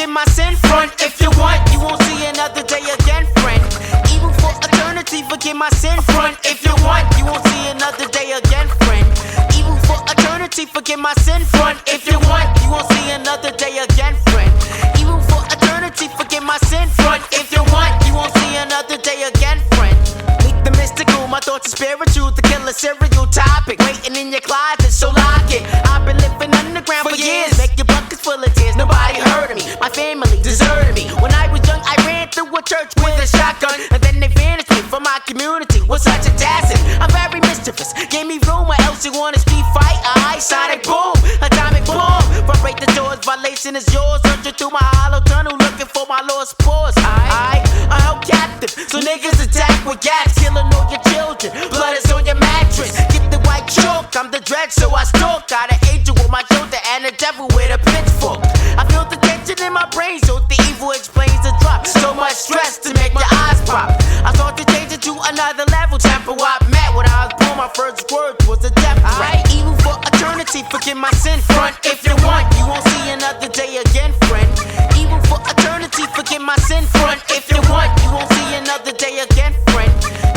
forgive my sin, front if you want. You won't see another day again, friend. Even for eternity, forgive my sin, front if you want. You won't see another day again, friend. Even for eternity, forgive my sin, front if you want. You won't see another day again, friend. Even for eternity, forgive my sin, front if you want. You won't see another day again, friend. Meet the mystical, my thoughts are spiritual. The killer serial topic, waiting in your closet, so lock it. I've been living underground for years, make your buckets full of tears. Nobody heard of me, my family deserted me. When I was young, I ran through a church with a shotgun, and then they vanished me from my community. Was such a tacit, I'm very mischievous. Gave me room, or else you want a street fight. Sonic boom, atomic bomb. Vibrate the doors, violation is yours. Searching through my hollow tunnel, looking for my lost spores. I'm held captive, so niggas attack with gas, killing all your children. Blood is on your mattress. Get the white chalk, I'm the dread, so I stalk. Got an angel with my shoulder and a devil with a pitchfork. I feel the tension in my brain, so the evil explains the drop. So much stress to make your eyes pop. I start to change it to another level. Temper what I met when I was born, my first word was a death threat. Evil for eternity, forgive my sin, front if you want. You won't see another day again, friend. Evil for eternity, forgive my sin, front if you want. You won't see another day again, friend.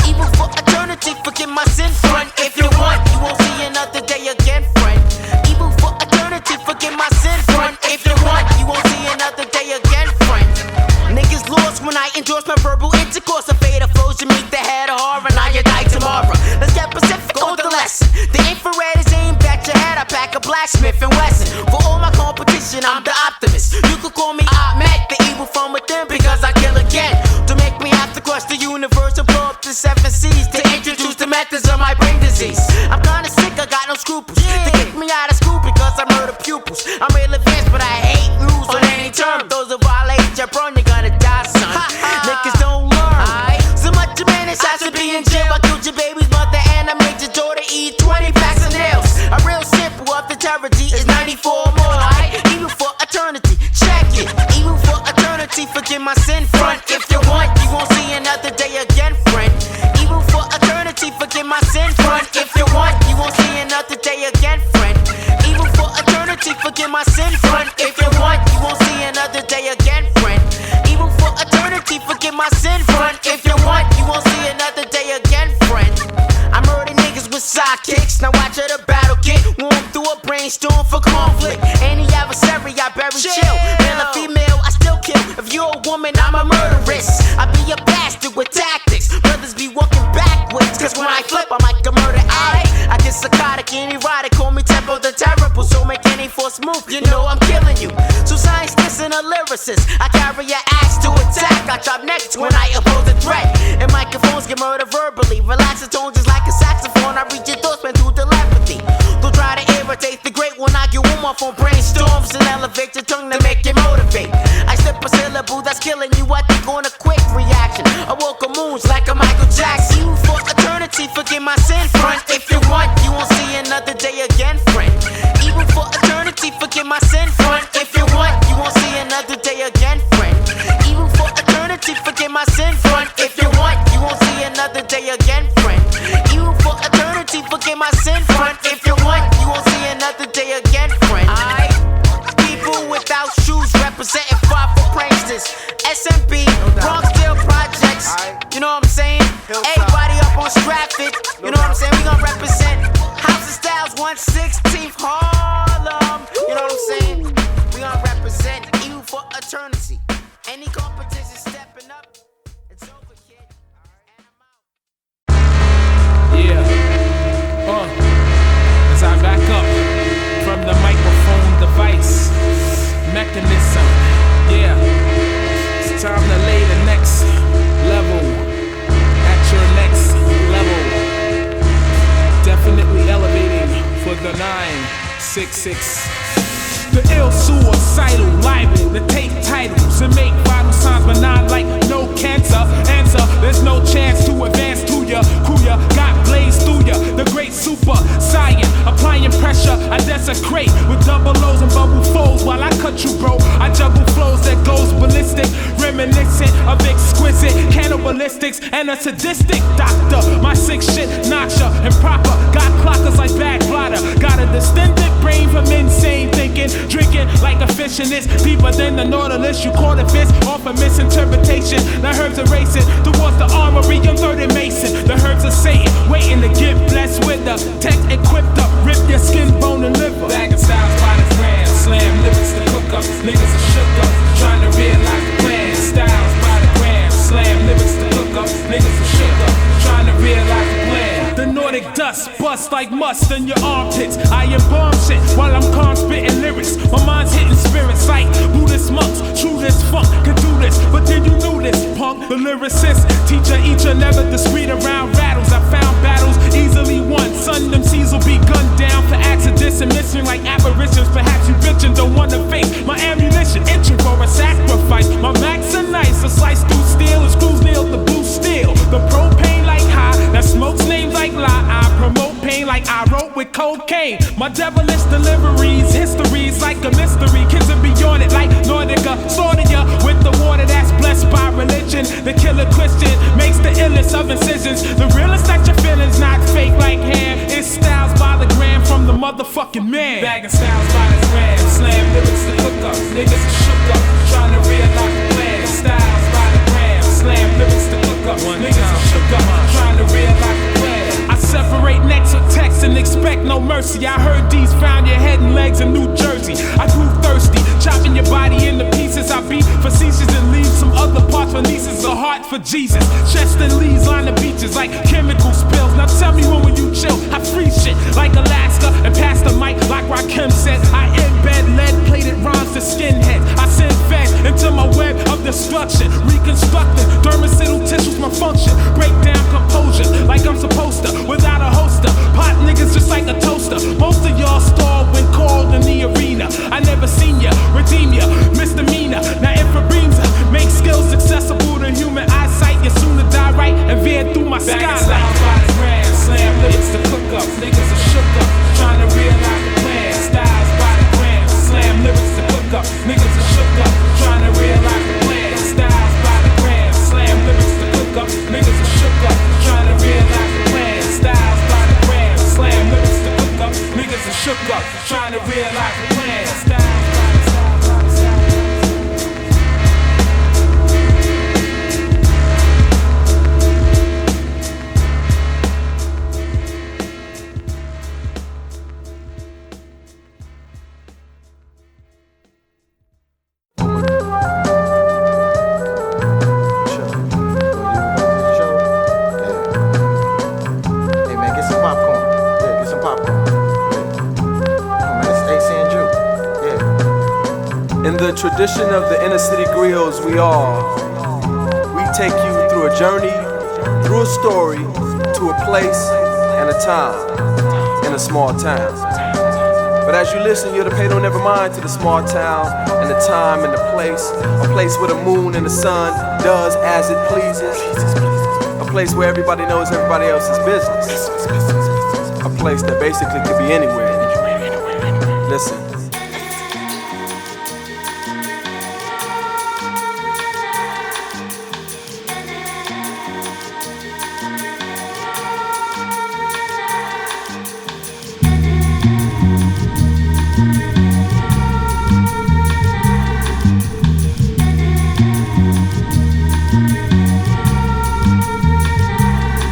Evil for eternity, forgive my sin, front if you want. You won't see another day again, friend. Evil for eternity, forgive my sin, front if you want. You won't see another day again, friend. Niggas lost when I endorse my verbal intercourse. A fade of flows, you meet the head of horror, now you die tomorrow. Let's get Pacific on the lesson. The infrared is aimed at your head. I pack a blacksmith and Wesson. For all my competition, I'm the optimist. You could call me Ahmed, the evil from within, because I kill again. To make me have to crush the universe and blow up the 7 seas. To introduce the methods of my brain disease. I'm kinda sick, I got no scruples. To kick me out of school because I murder pupils. I'm real advanced, but I hate rules on any term. Those who violate your brain, you're gonna die, son. Niggas don't learn. So much a man has to be in jail. I killed your baby's mother and I made your daughter eat 20 packs of nails. A real simple of the terror G is 94 more. Even for eternity, check it. Even for eternity, forgive my sin, front if you want. You won't see another day again, friend. Even for eternity, forgive my sin, front if you want. You won't see another day again, friend. Even for eternity, forgive my sin, front if you want. You won't see another day again, friend. Even for eternity, forgive my sin, front if you want. You won't see another day again, friend. I murder niggas with sidekicks. Now watch how the battle get warm through a brainstorm for conflict. Any adversary, I bury chill. Male or female, I still kill. If you're a woman, I'm a murderess. I be a bastard with tactics. Brothers be walking backwards, cause when I flip, I'm like a murder addict. I get psychotic and erotic. Call me Tempo the Terrible. So make any force move, you know I'm killing you. So science this and a lyricist. I carry your axe to attack. I drop next when I oppose a threat. And microphones get murdered verbally. Relax the tone just like a saxophone. I reach your endorsement through telepathy. Don't try to irritate the great one. I get warm off on brainstorms and elevate your tongue to make you motivate. I slip a syllable that's killing you. I think on a quick reaction. I walk a moons like a Michael Jackson. You for eternity, forgive my sin, front if you want. You won't see another day again, friend. Even for eternity, forgive my sin, front if you want. You won't see another day again, friend. Even for eternity, forgive my sin, front if you want. You won't see another day again, friend. Even for eternity, forgive my sin, front if you want. You won't see another day again, friend. People without shoes representing 5 for Prankston's. SMB, Bronxdale Projects. You know what I'm saying? Everybody up on Stratford. You know what I'm saying? We gon' represent House of Styles 116th Harlem. You know what I'm saying? We gon' represent you for eternity. Any competition stepping up, it's over, kid. Yeah. As I back up from the microphone device mechanism. Yeah. It's time to lay the next level at your next level. Definitely elevating for the 966. The ill suicidal liable to take titles and make vital signs, but not like no cancer. Answer, there's no chance to advance to ya. Kuya got blazed through ya. The great super saiyan, applying pressure, I desecrate with double O's and bubble folds while I cut you, bro. I juggle flows that goes ballistic, reminiscent of exquisite cannibalistics and a sadistic doctor. My sick shit knocks ya improper. Got clockers like bad blotter. Got a distended brain from insane thinking. thinking, drinking like a fish in this. Deeper than the Nautilus, you call it fist off a misinterpretation. The herbs are racing towards the armory, young third and Mason. The herbs are Satan, waiting to get blessed with the tech equipped up. Rip your skin, bone, and liver. Bagging styles by the gram, slam lyrics to cook up. Niggas are shook up, trying to realize the plan. Styles by the gram, slam lyrics to cook up. Niggas are shook up, trying to realize the plan. The Nordic dust bust like must in your armpits. I embalm shit while I'm calm spitting lyrics. My mind's hitting spirits like Buddhist monks. True this funk can do this, but then you knew this punk. The lyricist, teacher, eater, never discreet around rattles. I found battles easily won. Son, them C's will be gunned down for accidents and missing like apparitions. Perhaps you bitchin' don't wanna face my ammunition. Itching for a sacrifice. My max are nice, a slice through steel. Is screws nailed the boost steel. The propane like high, that smokes names like lie. I promote pain like I wrote with cocaine. My devilish deliveries, histories like a mystery. Kids are beyond it like Nordica. Sorted ya with the water that's blessed by religion. The killer Christian makes the illest of incisions. The realest that your feelings, not fake like hair. It's styles by the gram from the motherfucking man. Bagging styles by the gram, slam lyrics to cook up. Niggas are shook up, trying to realize the plan. Styles by the gram, slam lyrics to cook up. Niggas are shook up, trying to realize the plan. I separate necks with text and expect no mercy. I heard these found your head and legs in New Jersey. I grew thirsty, chopping your body into pieces. I be facetious and leave some other parts for nieces. A heart for Jesus. Chest and leaves line the beaches like chemical spills. Now tell me when will you chill? I free shit like Alaska and pass the mic like Rakim said. I embed lead-plated rhymes to skinheads. I send feds into my web of destruction. Reconstructing dermicidal tissues my function. Break down composure like I'm supposed to. Without a holster, pot niggas just like a toaster. Most of y'all stalled when called in the arena. I never seen ya, redeem ya, misdemeanor. Now if a breezer make skills accessible to human eyesight, you're soon to die right and veer through my skylight. By the gram, slam lyrics to cook up. Niggas are shook up, trying to realize the plan. Styles by the gram, slam lyrics to cook up. Niggas are shook up, trying to realize the plan. Styles by the gram, slam lyrics to cook up. Niggas are shook up, trying to realize the plan. Styles by the gram, slam lyrics to cook up. Niggas are shook up, trying to realize the plan. Styles by the tradition of the inner city griots we take you through a journey, through a story, to a place and a time in a small town. But as you listen, you're to pay no never mind to the small town and the time and the place, a place where the moon and the sun does as it pleases, a place where everybody knows everybody else's business, a place that basically could be anywhere. Listen.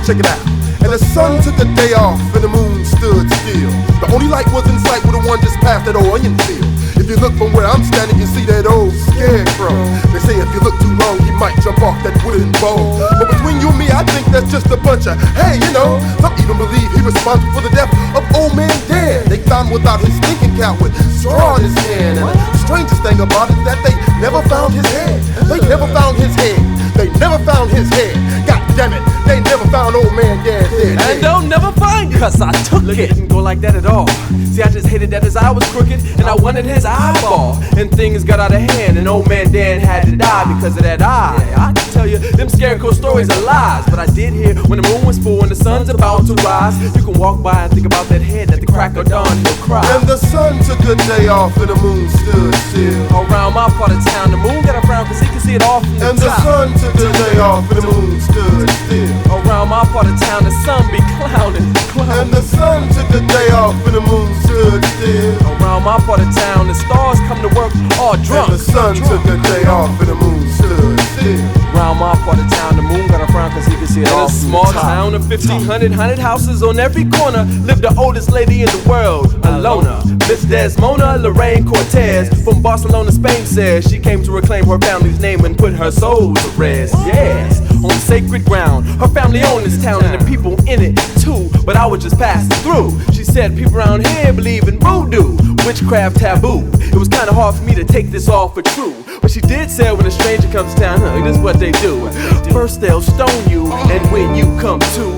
Check it out. And the sun took a day off and the moon stood still. The only light was in sight with the one just past that old onion field. If you look from where I'm standing, you see that old scarecrow. They say if you look too long, you might jump off that wooden bowl. But between you and me, I think that's just a bunch of, hey, you know, some even believe he responsible for the death of old man Dan. They found him without his thinking cap with straw in his hand. And the strangest thing about it is that they never found his head. They never found his head. They never found his head. God damn it, they never found old man Dan's head. And they'll never find it, cause I took it. It didn't go like that at all. See, I just hated that his eye was crooked, and I wanted his eyeball. And things got out of hand, and old man Dan had to die because of that eye. I can tell you, them scarecrow stories are lies. But I did hear when the moon was full and the sun's about to rise, you can walk by and think about that head at the crack of dawn, he'll cry. And the sun took a day off and the moon stood still. Around my part of town, the moon got a frown cause he can see it all from the and top. And the sun took a day off and the moon stood still. Around my part of town, the sun be clowning. And the sun took a day off and the moon stood still. Around Around my part of town, the stars come to work all drunk. And the sun took a day off and the moon stood still. Around my part of town, the moon got a frown cause he could see it all. In a small town of 1,500 haunted houses on every corner lived the oldest lady in the world, Alona. Miss Desmona Lorraine Cortez from Barcelona, Spain says she came to reclaim her family's name and put her soul to rest. Yes, on sacred ground, her family owned this town and the people in it too. But I was just passing through. She said people around here believe in voodoo, witchcraft taboo. It was kinda hard for me to take this all for true. But she did say when a stranger comes to town, this is what they do. First they'll stone you, and when you come to,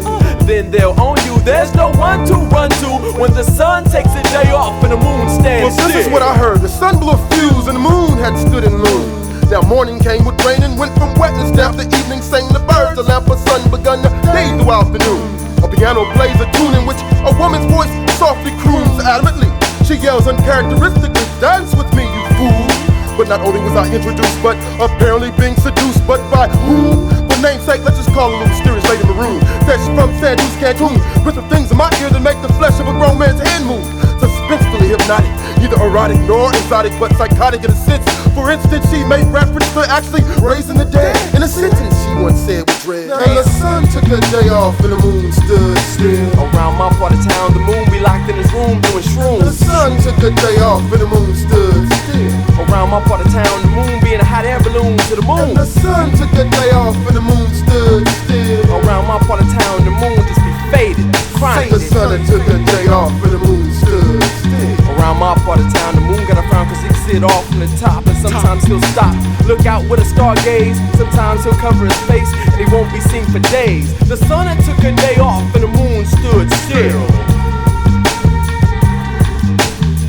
then they'll own you. There's no one to run to when the sun takes a day off and the moon stands still. Well, this is what I heard. The sun blew a fuse and the moon had stood in moon. Now morning came with rain and went from wetness down to evening, sang the birds. The lamp of sun begun to day throughout the noon. A piano plays a tune in which a woman's voice softly croons adamantly. She yells uncharacteristically, dance with me, you fool. But not only was I introduced, but apparently being seduced. But by whom? For namesake, let's just call a little mysterious lady maroon. Fresh from San Luis, Cancun, with the things in my ear that make the flesh of a grown man's hand move. Suspensefully hypnotic, neither erotic nor exotic, but psychotic in a sense. For instance, she made reference to actually raising the dead. In a sentence she once said with dread. And the sun took a day off and the moon stood still. Around my part of town, the moon be locked in his room doing shrooms. The sun took a day off and the moon stood still. Around my part of town, the moon be in a hot air balloon to the moon. And the sun took a day off and the moon stood still. Around my part of town, the moon just be faded, crying. The sun took a day off and the moon stood still. Around my part of town, the moon got a frown cause he can see it all from the top. And sometimes he'll stop, look out with a stargaze. Sometimes he'll cover his face and he won't be seen for days. The sun had took a day off and the moon stood still.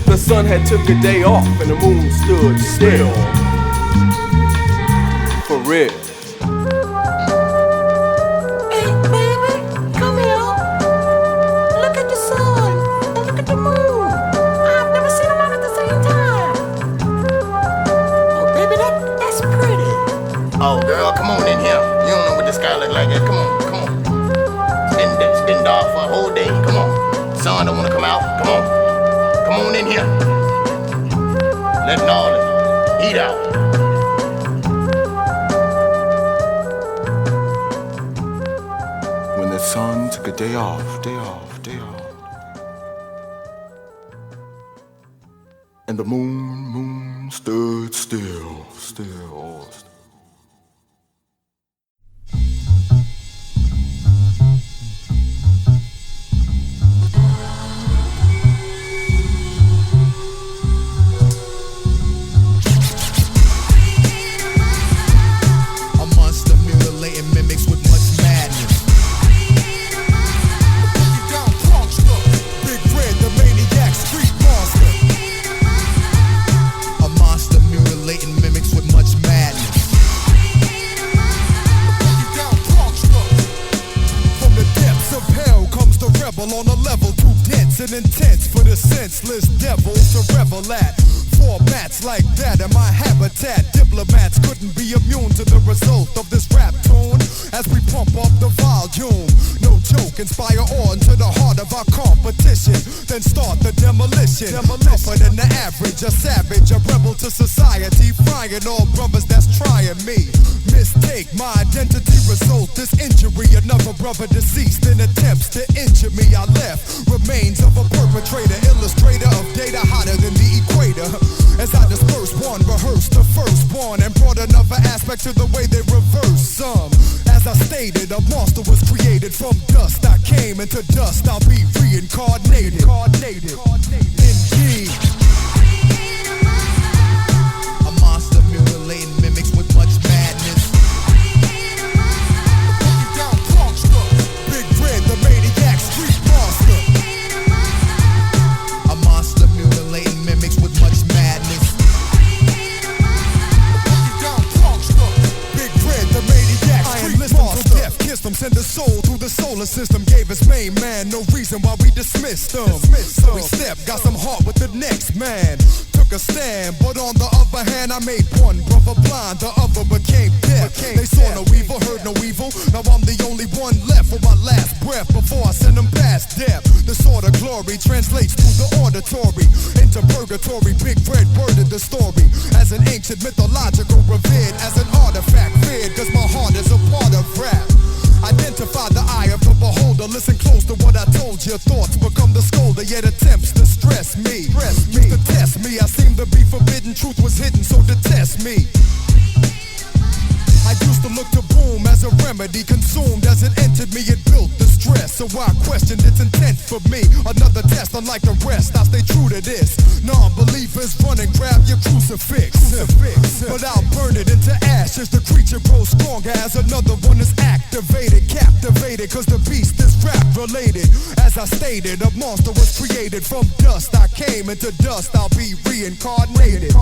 The sun had took a day off and the moon stood still. For real. Hey, baby, come here. Look at the sun and look at the moon. I've never seen them all at the same time. Oh, baby, that's pretty. Oh, girl, come on in here. You don't know what the sky look like. Come on, come on. It's been dark for a whole day. Come on. Sun don't wanna come out. Come on. Come on in here. Letting all the heat out. When the sun took a day off. And the moon stood still. On a level too dense and intense for the senseless devils to revel at. Formats like that in my habitat. Diplomats couldn't be immune to the result of this rap tune. As we pump up the volume, no joke, inspire on to the heart of our competition. Then start the demolition. Tougher than the average, a savage, a rebel to society, frying all brothers that's trying me. Mistake my identity, result this injury. Another brother deceased in attempts to injure me. I left remains of a perpetrator, illustrator of data hotter than the equator. As I disperse one, rehearse the firstborn, and brought another aspect to the way they reverse some. As I stated, a monster was created from dust. I came into dust, I'll be reincarnated. Indeed. A monster mutilating mimics with much madness. Down Bronxster, Big Red, the maniac street monster. A monster mutilating mimics with much madness. Down Bronxster, Big Red, the maniac street monster. Death kissed him, send a soul through the solar system. Gave his main man no reason why we dismissed him. So we stepped, got some heart with the next man. Took a stand, but on the other hand, I made one brother blind, the other became deaf. They saw no evil, heard no evil. Now I'm the only one left for my last breath before I send them past death. The sword of glory translates through the auditory into purgatory. Your thoughts become the scolder, yet attempts to stress me. Used to test me, I seem to be forbidden. Truth was hidden, so detest me. I used to look to boom as a remedy, consumed as it entered me, it built the stress. So I questioned its intent for me. Another test, unlike the rest, I stay true to this. Non-believers run and grab your crucifix. But I'll burn it into ashes. The creature grows stronger as another one is activated. Captivated, cause the beast is rap related. As I stated, a monster was created from dust. I came into dust, I'll be reincarnated.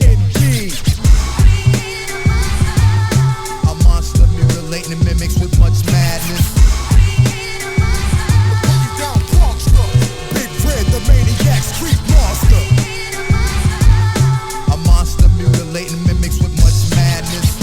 Indeed. A monster mutilating mimics with much madness. Big Red, the maniac street monster. A monster mutilating mimics with much madness.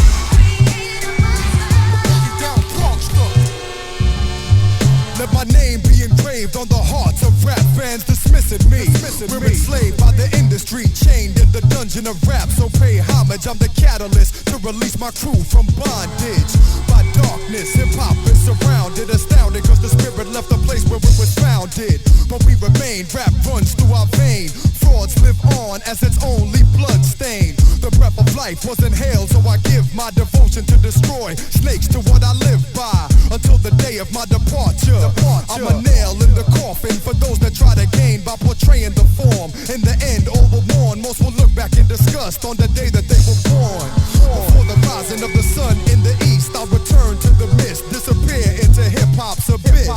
Let my name be engraved on the hearts of rap fans dismissing me. We're enslaved by the industry, chained in the dungeon of rap. So pay homage, I'm the catalyst to release my crew from bondage. By darkness, hip-hop is surrounded, astounded, cause the spirit left the place where it was founded. But we remain, rap runs through our vein. Frauds live on as its only blood stain. The breath of life was inhaled, so I give my devotion to destroy snakes to what I live by, until the day of my departure. I'm a nail in the coffin for those that try to gain by portraying the form. In the end, all will mourn. Most will look back in disgust on the day that they were born. Before the rising of the sun in the east, I'll return to the mist, disappear into hip-hop's abyss.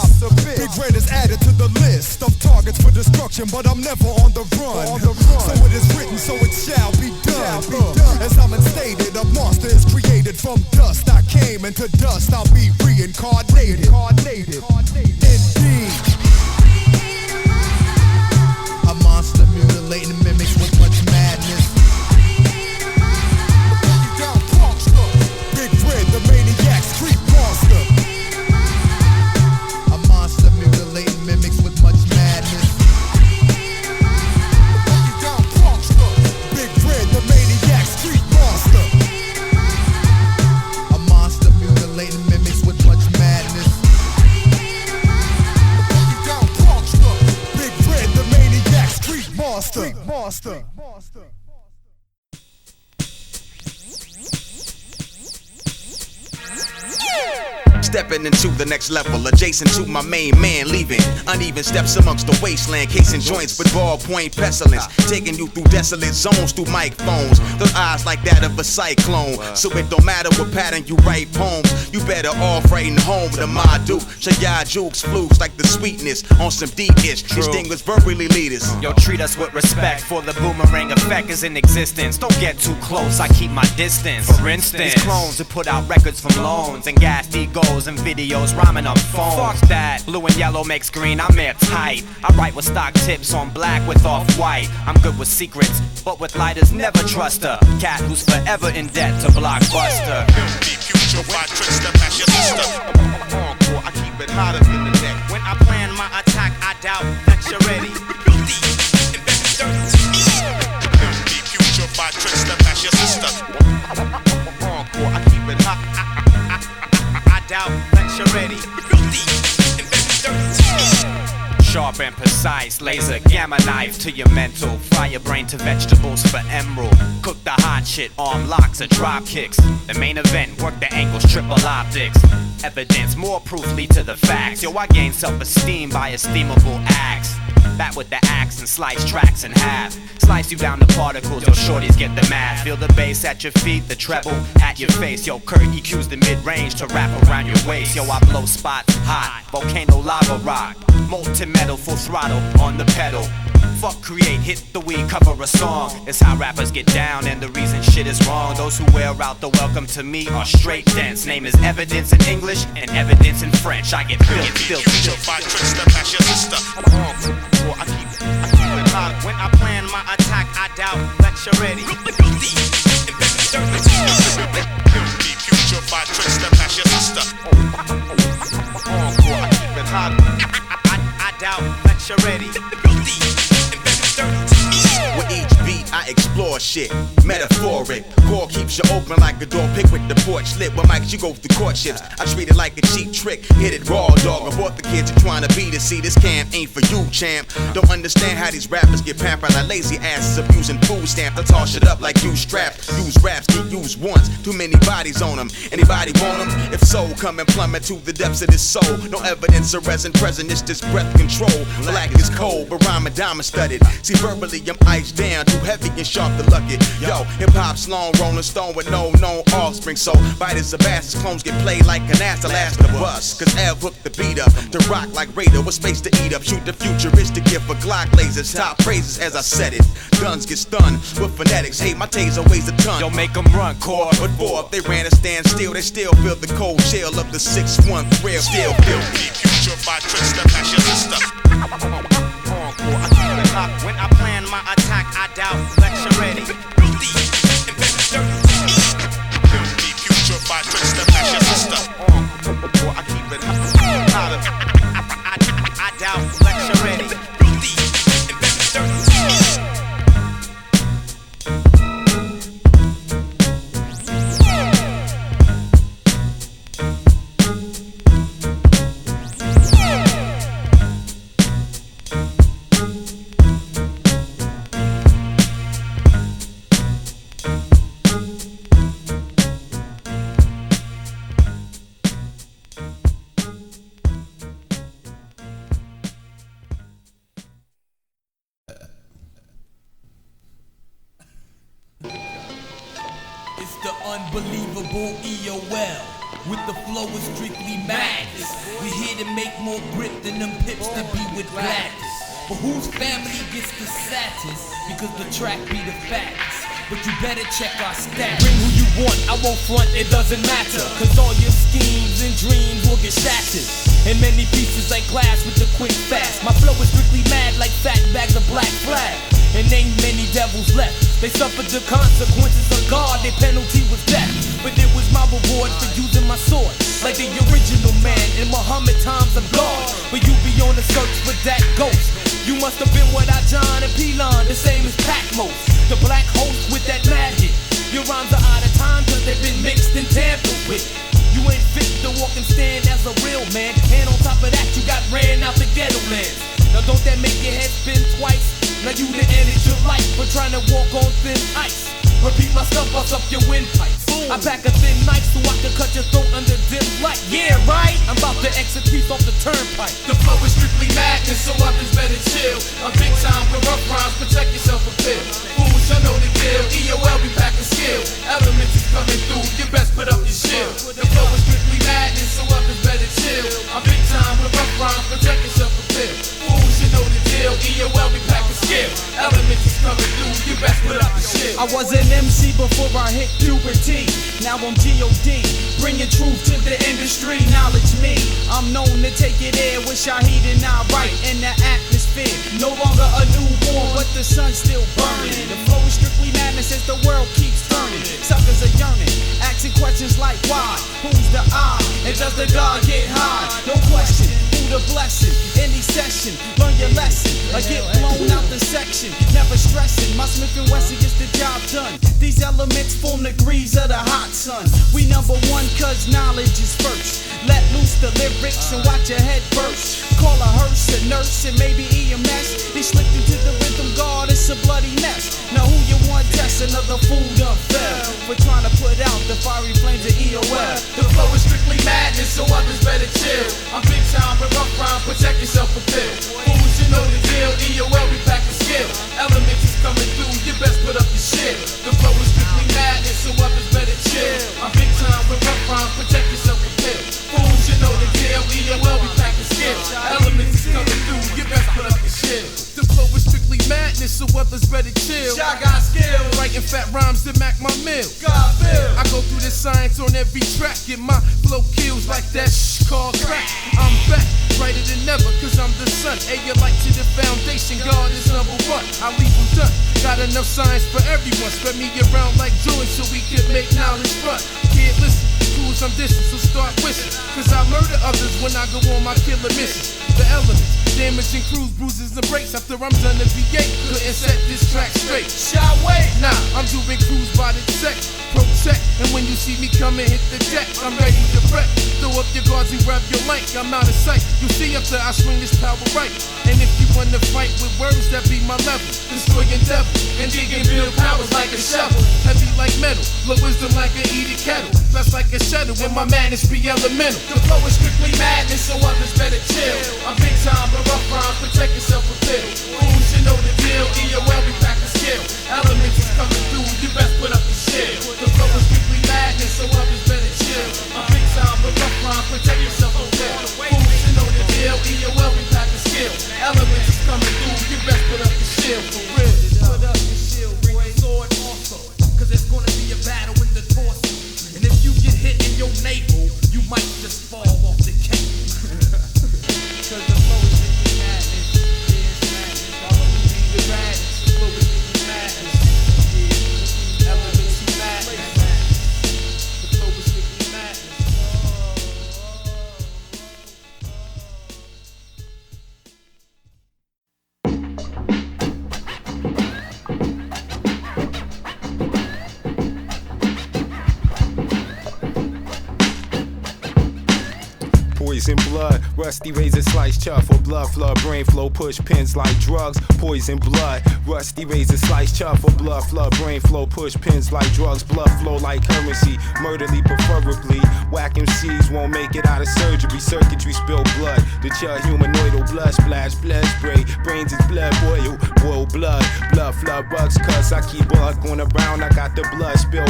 Big Red is added to the list of targets for destruction, but I'm never on the run. So it is written, so it shall be done. As I'm instated, a monster is created from dust. I came into dust, I'll be reincarnated. Indeed. A monster mutilating mimics with much madness. Big Red, the maniac street monster. A monster mutilating mimics with much madness. Big Red, the maniac street monster. A monster mutilating mimics with much madness. Big Red, the maniac street monster. Stepping into the next level, adjacent to my main man, leaving uneven steps amongst the wasteland, casing joints with ballpoint pestilence, taking you through desolate zones through microphones. Those eyes like that of a cyclone, so it don't matter what pattern you write poems. You better off writing home to my dude. Shaya jukes flukes like the sweetness on some deep-ish. Distinguished verbally leaders. Yo, treat us with respect, for the boomerang effect is in existence. Don't get too close, I keep my distance. For instance, these clones who put out records from loans and gassed egos and videos rhyming on phones. Fuck that, blue and yellow makes green, I'm airtight. I write with stock tips on black with off-white. I'm good with secrets, but with lighters never trust a cat who's forever in debt to Blockbuster. I keep it hotter than the neck. When I plan my attack, I doubt that you're ready. By tricks that pass your sister. I keep it hot. I doubt that you're ready. Sharp and precise, laser gamma knife to your mental. Fry your brain to vegetables for emerald. Cook the hot shit, arm locks or drop kicks. The main event, work the angles, triple optics. Evidence, more proof lead to the facts. Yo, I gain self-esteem by esteemable acts. Bat with the axe and slice tracks in half. Slice you down to particles, yo shorties get the math. Feel the bass at your feet, the treble at your face. Yo, Kurt EQ's the mid-range to wrap around your waist. Yo, I blow spots hot, volcano lava rock. Molten metal, full throttle on the pedal. Fuck create, hit the weed, cover a song. It's how rappers get down and the reason shit is wrong. Those who wear out the welcome to me are straight dense. Name is evidence in English and evidence in French. I get filthy. By tricks that pass your sister. I keep it hot. When I plan my attack, I doubt that you're ready. Future by tricks that pass your sister. I keep it hot. I doubt that you're ready. With each beat, I explore shit. Metaphoric, core keeps you open like a door pick with the porch lit. When mics you go through courtships, I treat it like a cheap trick. Hit it raw, dog. I bought the kids are trying to be to see this camp ain't for you, champ. Don't understand how these rappers get pampered like lazy asses abusing food stamps. I toss it up like you straps. Use raps, get used once. Too many bodies on them. Anybody want them? If so, come and plummet to the depths of this soul. No evidence of resin present, it's just breath control. Black is cold, but rhyme and diamond studded. See, verbally I'm iced down, too heavy and sharp to luck it. Yo, hip hop's long, Rolling Stone with no known offspring. So, biters of asses, clones get played like an ass to last the bus. Cause Ev hooked the beat up to rock like Raider with space to eat up. Shoot the futuristic gift for Glock lasers. Top praises as I said it. Guns get stunned with phonetics. Hey, my taser weighs a ton. Yo, make them run, core. But boy, if they ran a standstill, they still feel the cold chill of the 6-1 thrill. Still feel the future by Twister, that's your sister. When I plan my attack, I doubt lecture ready. Future by Twister, that's your sister. I keep it I doubt lecture ready. Unbelievable EOL with the flow is strictly madness. We here to make more grip than them pips that be with gladness. But whose family gets the saddest? Because the track be the fattest. But you better check our stats. Bring who you want, I won't front, it doesn't matter. Cause all your schemes and dreams will get shattered. And many pieces like glass with the quick fast. My flow is strictly mad like fat bags of black flag. And ain't many devils left. They suffered the consequences of God, their penalty was death. But it was my reward for using my sword like the original man in Muhammad times of God. But you be on the search for that ghost. You must have been without John and Pelon, the same as Patmos, the black host with that mad hit. Your rhymes are out of time cause they've been mixed and tampered with. You ain't fit to walk and stand as a real man. And on top of that you got ran out the ghetto lands. Now don't that make your head spin twice? Now you the end of your life, but trying to walk on thin ice. Repeat my stuff, bust up your windpipes. I pack a thin knife so I can cut your throat under dim light. Yeah, right? I'm about to execute off the turnpike. The flow is strictly madness, so others better chill. I'm big time with rough rhymes, protect yourself a bit. Fools, you know the deal. EOL, we packing skill. Elements is coming through, you best put up your shield. The flow is strictly madness, so others better chill. I'm big time with rough rhymes, protect yourself a bit. Fools, you know the deal. EOL, we packing skill. Elements is coming through, you best put up your shield. I was an MC before I hit puberty. Now I'm G.O.D. Bringing truth to the industry. Knowledge me. I'm known to take it there with Shaheed and I write in the atmosphere. No longer a newborn, but the sun's still burning. The flow is strictly madness as the world keeps turning. Suckers are yearning, asking questions like why? Who's the I? And does the God get high? No question. The blessing, any session, learn your lesson, or get blown out the section, never stressing, my Smith & Wesson gets the job done, these elements form the degrees of the hot sun, we number one cause knowledge is first, let loose the lyrics and watch your head burst, call a hearse, a nurse, and maybe EMS, he slipped into the rhythm, God, it's a bloody mess, now who you want test, another fool done fell, for trying to put out the fiery flames of EOL, the flow is strictly madness, so others better chill, I'm big time with rough rhymes, protect yourself a bit. Fools, you know the deal. EOL, we pack a skill. Elements is coming through, you best put up your shit. The flow is strictly madness, so others better chill. I'm big time with rough rhymes, protect yourself a bit. Fools, you know the deal. EOL, we pack a skill. Elements is coming through, you best put up your shit. The flow is strictly madness, so others better chill. I got skill. Writing fat rhymes to Mac my mill. God bill. I go through the science on every track, get my flow kills like that called crack. I'm back, brighter than ever, cause I'm the sun. Hey, you light to the foundation, God is number one. I leave them done, got enough science for everyone. Spread me around like Jordan so we can make knowledge run. Kid, listen, fools Cause I'm distant, so start wishing. Cause I murder others when I go on my killer missions. The elements, damaging crews, bruises and breaks. After I'm done the VA, couldn't set this track straight. Shy way, nah, I'm doing crews by the tech. Protect, and when you see me coming, hit the deck. I'm ready to wreck. Throw up your guards and grab your mic. I'm out of sight. You see after I swing this power right. And if you wanna fight with words, that be my level. Destroying devil and digging real powers like a shovel. Heavy like metal, low wisdom like an heated kettle. Fast like a shuttle, when my madness be elemental. The flow is strictly madness, so others better chill. I'm big time, but rough rhymes, protect yourself a little. Fools should know the deal. EOL, we pack a skill. Elements is coming through, you best put up the shield. The flow is strictly madness, so others better chill. I'm big time, but rough rhymes, protect yourself a little. Fools should know the deal. EOL, we pack a skill. Elements is coming through, you best put up the shield. For real, put up the shield, bring the sword also. Cause there's gonna be a battle in the torso. And if you get hit in your navel, you might just fall off the cake. Cause the flow is strictly madness, yeah, it's madness. All we need is madness, the flow is strictly madness. Yeah, elements is madness. The flow is strictly madness. Poison blood, rusty razor slice, chuffle, blood flow, brain flow, push pins like drugs. Poison blood, rusty razor slice, chuffle, blood flow, brain flow, push pins like drugs. Blood flow like currency, murderly preferably. Whack MCs won't make it out of surgery. Circuitry spill blood, the chill humanoidal blood splash, blood spray. Brains is blood boil blood. Blood flood bugs, cuss. I keep blood going around. I got the blood spill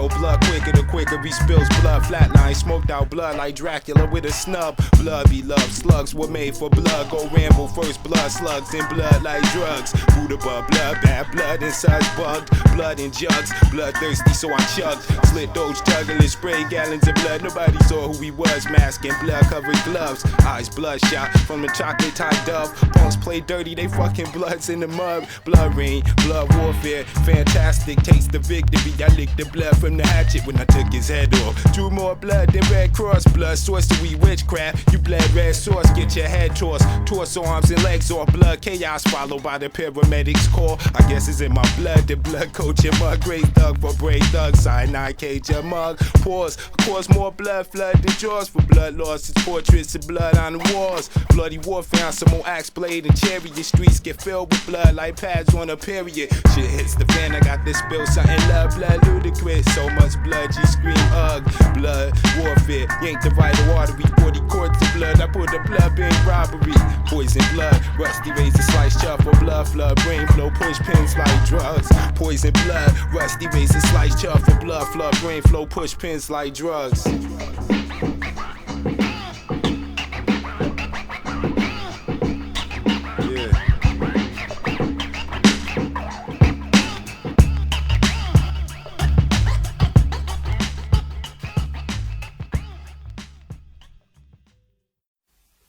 blood quicker. The quicker he spills blood. Flatline smoked out blood like Dracula with a snub. Blood be love, slugs were made for blood. Go ramble first, blood slugs and blood like drugs. Buddha blood, bad blood and such bugged. Blood in jugs, blood thirsty, so I chugged. Slit those juggling, spray gallons of blood. Nobody saw who he was, mask and blood covered gloves. Eyes bloodshot from the chocolate tie dove. Punks play dirty, they fucking bloods in the mud. Blood rain, blood warfare, fantastic. Taste the victory. I licked the blood from the hatchet when I took his head off. Drew more blood than Red Cross blood. Sorcery, witchcraft. You bled red sauce, get your head tossed. Torso, arms, and legs off. Blood chaos followed by the paramedics call. I guess it's in my blood. The blood coach and mug. Great thug for brave thugs. Cyanide cage your mug. Pause. Cause more blood flood than jaws for blood loss. It's portraits of blood on the walls. Bloody war found some more axe blade and chariot. Streets get filled with blood like pads on a period. Shit hits the fan. I got this spill. Something love, blood ludicrous. So much blood, you scream ugh. Blood warfare. Yank the vital artery. 40 quarts of blood. I put the blood being robbery. Poison blood. Rusty razor slice shuffle. Blood flood. Brain flow. Push pins like drugs. Poison blood. Rusty razor slice shuffle. Blood flood. Brain flow. Push pins like drugs.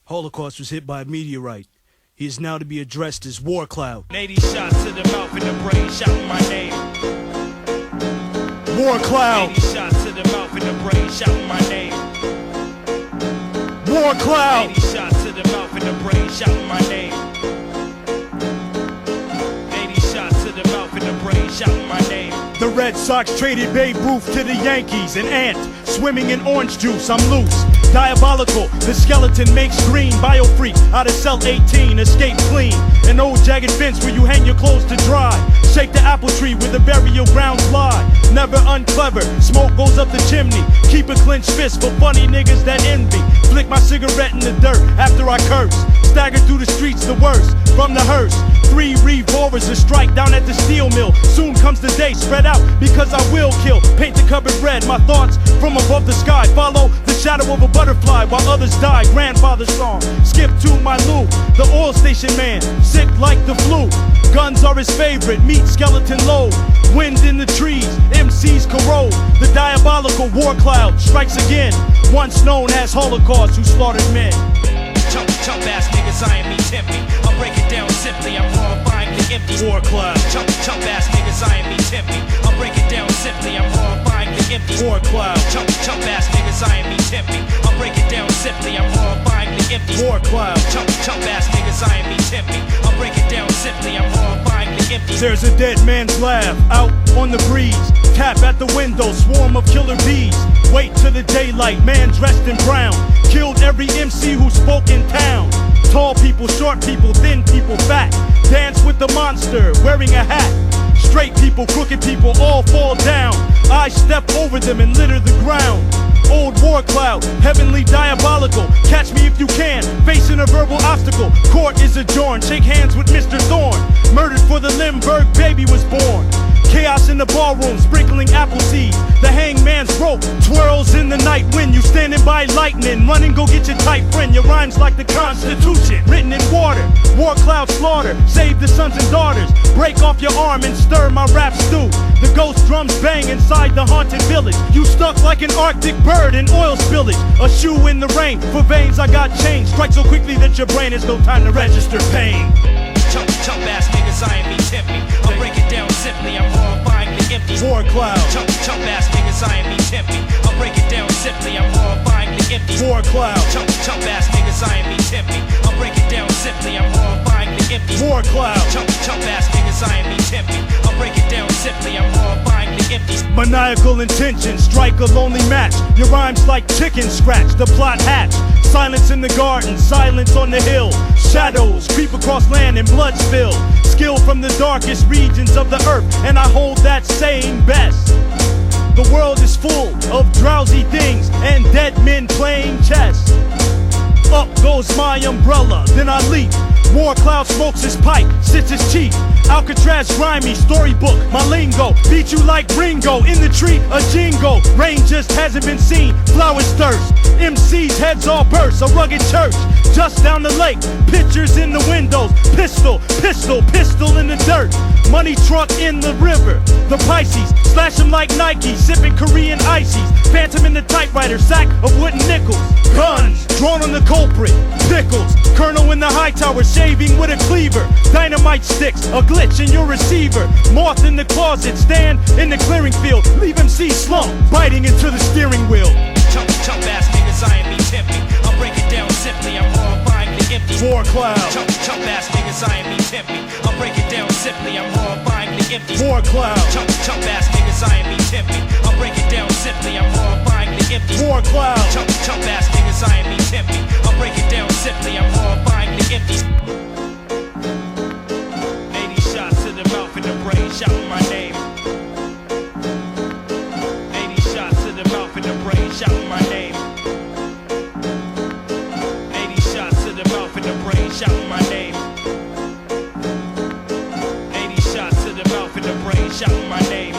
Holocaust was hit by a meteorite. He is now to be addressed as War Cloud. 80 shots to the mouth and the brain, shouting my name. War Cloud. 80 shots to the mouth and the brain, shouting my name. War Cloud. 80 shots to the mouth and the brain, shouting my name. 80 shots to the mouth and the brain, shouting my name. The Red Sox traded Babe Ruth to the Yankees. An ant swimming in orange juice. I'm loose. Diabolical, the skeleton makes green. Biofreak, out of cell 18, escape clean. An old jagged fence where you hang your clothes to dry. Shake the apple tree where the burial grounds lie. Never unclever, smoke goes up the chimney. Keep a clenched fist for funny niggas that envy. Flick my cigarette in the dirt after I curse. Stagger through the streets the worst, from the hearse. 3 revolvers and strike down at the steel mill. Soon comes the day, spread out because I will kill. Paint the cupboard red, my thoughts from above the sky. Follow the shadow of a butterfly while others die. Grandfather's song, skip to my loop. The oil station man, sick like the flu. Guns are his favorite, meat skeleton load. Wind in the trees, MCs corrode. The diabolical war cloud strikes again. Once known as Holocaust, who slaughtered men. Chump ass niggas eyeing me, tempt me. I'll break it down simply, I'm glorifying the empty. War cloud. Chump ass niggas eyeing me, tempt me. I'll break it down simply. simply, I'm horrifying the empty. War cloud. Chump ass niggas, I ain't me tempt me. I'll break it down simply, I'm horrifying the empty. War cloud. Chump ass niggas, I ain't me tempt me. I'll break it down simply, I'm horrifying the empty. There's a dead man's laugh out on the breeze. Tap at the window, swarm of killer bees. Wait till the daylight, man dressed in brown. Killed every MC who spoke in town. Tall people, short people, thin people, fat. Dance with the monster, wearing a hat. Straight people, crooked people, all fall down. I step over them and litter the ground. Old war cloud, heavenly diabolical. Catch me if you can, facing a verbal obstacle. Court is adjourned, shake hands with Mr. Thorne. Murdered for the Limburg baby was born. Chaos in the ballroom, sprinkling apple seeds. The hangman's rope twirls in the night wind. You standing by lightning, run and go get your tight friend. Your rhymes like the Constitution, written in water. War cloud slaughter, save the sons and daughters. Break off your arm and stir my rap stew. The ghost drums bang inside the haunted village. You stuck like an Arctic bird in oil spillage. A shoe in the rain, for veins I got chains. Strike so quickly that your brain has no time to register pain. Chump ass niggas, I ain't me tempt me. I'll break it down simply, I'm horrifying the empty. War cloud. Chump ass niggas, I ain't me tempt me. I'll break it down simply, I'm horrifying the empty. War cloud. Chump ass niggas, I ain't me tempt me. I'll break it down simply, I'm horrifying the empty. War cloud. Chump ass niggas, I ain't me tempt me. I'll break it down simply, I'm horrifying the empty. Maniacal intention, strike a lonely match. Your rhymes like chicken scratch, the plot hatch. Silence in the garden, silence on the hill. Shadows creep across land and blood spill. Skill from the darkest regions of the earth, and I hold that saying best. The world is full of drowsy things and dead men playing chess. Up goes my umbrella, then I leap. War cloud smokes his pipe, sits his cheek. Alcatraz grimy, storybook, my lingo. Beat you like Ringo, in the tree, a jingo. Rain just hasn't been seen, flowers thirst. MC's heads all burst, a rugged church. Just down the lake, pictures in the windows. Pistol in the dirt. Money truck in the river, the Pisces. Slash them like Nike, sipping Korean ices. Phantom in the typewriter, sack of wooden nickels. Guns, drawn on the culprit, pickles. Colonel in the high tower, shaving with a cleaver. Dynamite sticks, a glitch in your receiver. Moth in the closet, stand in the clearing field. Leave MC slump, biting into the steering wheel. Chump ass niggas, I ain't me tempt me. I'll break it down simply, I'm horrifying the empty. War cloud. Chump ass niggas, I ain't me tempt me. I'll break it down simply, I'm horrifying the empty. War cloud. Chump ass niggas, I ain't me tempt me. I'll break it down simply, I'm horrifying the empty. War cloud. Chump ass niggas, I ain't me tempt me. I'll break it down simply, I'm horrifying the empty. 80 shots to the mouth and the brain, shouting my name. 80 shots to the mouth and the brain, shouting my name. 80 shots to the mouth and the brain, shouting my name. 80 shots to the mouth and the brain, shouting my name.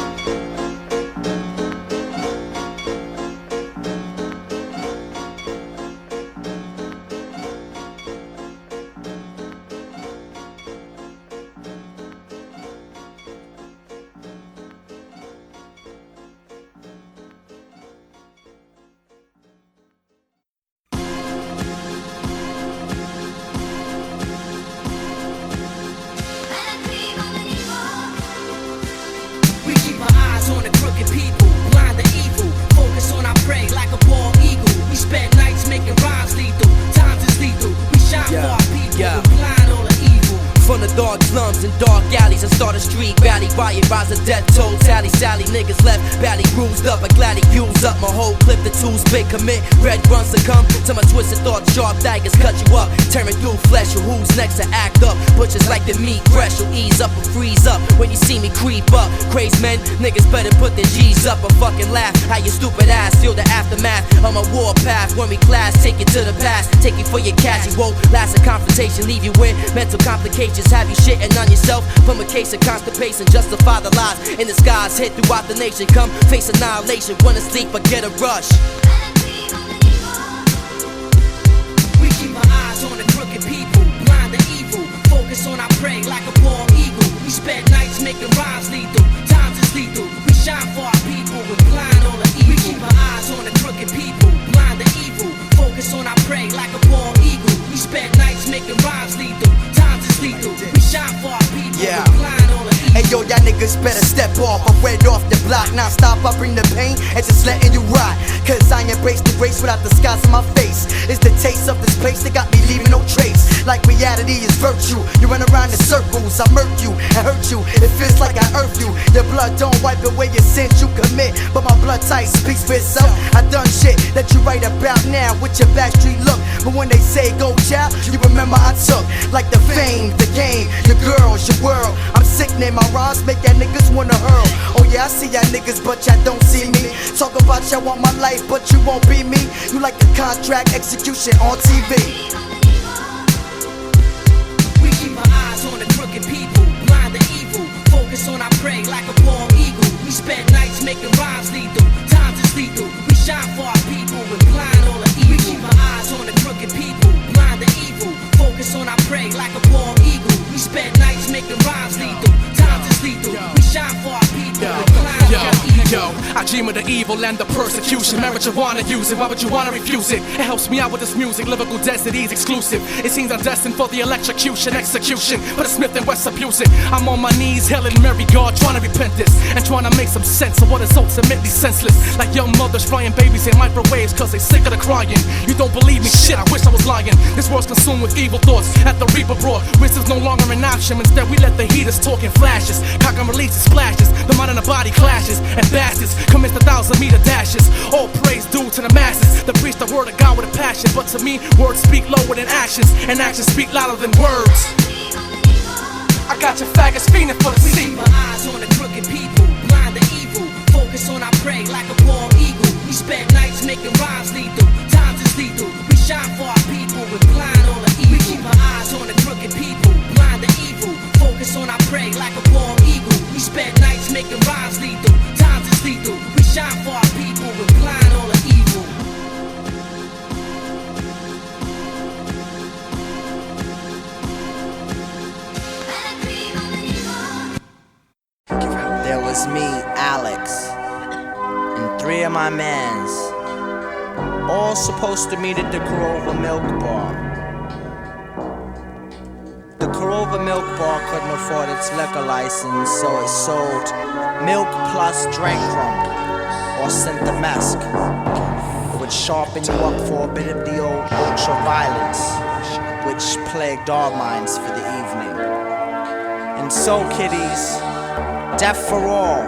Niggas left, bally bruised up, I gladly use up my whole clip. The tools big commit, red runs succumb to my twisted thoughts. Sharp daggers cut you up, tearing through flesh. Or who's next to act up? Butchers like the meat fresh. You'll ease up or freeze up when you see me creep up. Crazed men, niggas better put their G's up or fucking laugh. How your stupid ass feel the aftermath on my war path. When we clash, take you to the past, take you for your cash. You won't last a confrontation, leave you with mental complications. Have you shitting on yourself from a case of constipation. Justify the lies in the skies, hit throughout the nation. Come face annihilation, wanna sleep or get a rush. We keep our eyes on the crooked people, blind to evil. Focus on our prey like a bald eagle. We spend nights making rhymes lethal. Times is lethal. We shine for our people with blind all the evil. We keep our eyes on the crooked people, blind to evil. Focus on our prey like a bald eagle. We spend nights making rhymes lethal. Times is lethal. We shine for our people with blind all the evil. Hey yo, y'all niggas better step off. I read off the block, now stop rot. Cause I embrace the grace without the scars on my face. It's the taste of this place that got me leaving no trace. Like reality is virtue. You run around in circles, I murk you and hurt you. It feels like I earth you. Your blood don't wipe away your sins you commit, but my blood type speaks for itself. I done shit that you write about now with your backstreet look. But when they say go child, you remember I took. Like the fame, the game, your girls, your world. I'm sickening, my rhymes make y'all niggas wanna hurl. Oh yeah, I see y'all niggas, but y'all don't see me. Talk about y'all want my life, but you won't be me. You like a contract execution on TV. We keep our eyes on the crooked people, blind to evil. Focus on our prey like a bald eagle. We spend nights making rhymes lethal. Times is lethal. We shine for our people and blind all the evil. We keep our eyes on the crooked people, blind to evil. Focus on our prey like a bald eagle. We spend nights making rhymes lethal. Times is lethal. We shine for our people and blind all the evil. Yo, I dream of the evil and the persecution. Marijuana use it, why would you wanna refuse it? It helps me out with this music, lyrical density's exclusive. It seems I'm destined for the electrocution, execution. But it's Smith and West abuse it. I'm on my knees, hailing Mary God, trying to repent this and trying to make some sense of what is ultimately senseless. Like young mothers frying babies in microwaves cause they sick of the crying. You don't believe me? Shit, I wish I was lying. This world's consumed with evil thoughts at the Reaper brought. Risk is no longer an option, instead we let the heaters talk in flashes. Cock and release splashes, the mind and the body clashes. And bastards commit the 1,000-meter dashes. All praise due to the masses that preach the word of God with a passion. But to me, words speak lower than actions, and actions speak louder than words. I got your faggots fiending for the sea. We keep our eyes on the crooked people, blind to evil. Focus on our prey like a bald eagle. We spend nights making rhymes lethal. Times is lethal. We shine for our people and blind all the evil. We keep our eyes on the crooked people, blind to evil. Focus on our prey like a bald eagle. We spend nights making rhymes lethal. Times is lethal. We shine for our people and blind all the evil. There was me, Alex, and 3 of my mans, all supposed to meet at the Corova Milk Bar. The Corova Milk Bar couldn't afford its liquor license, so it sold milk plus drink rum, or Synthemesque. It would sharpen you up for a bit of the old ultra-violence, which plagued our minds for the evening. And so, kiddies, death for all.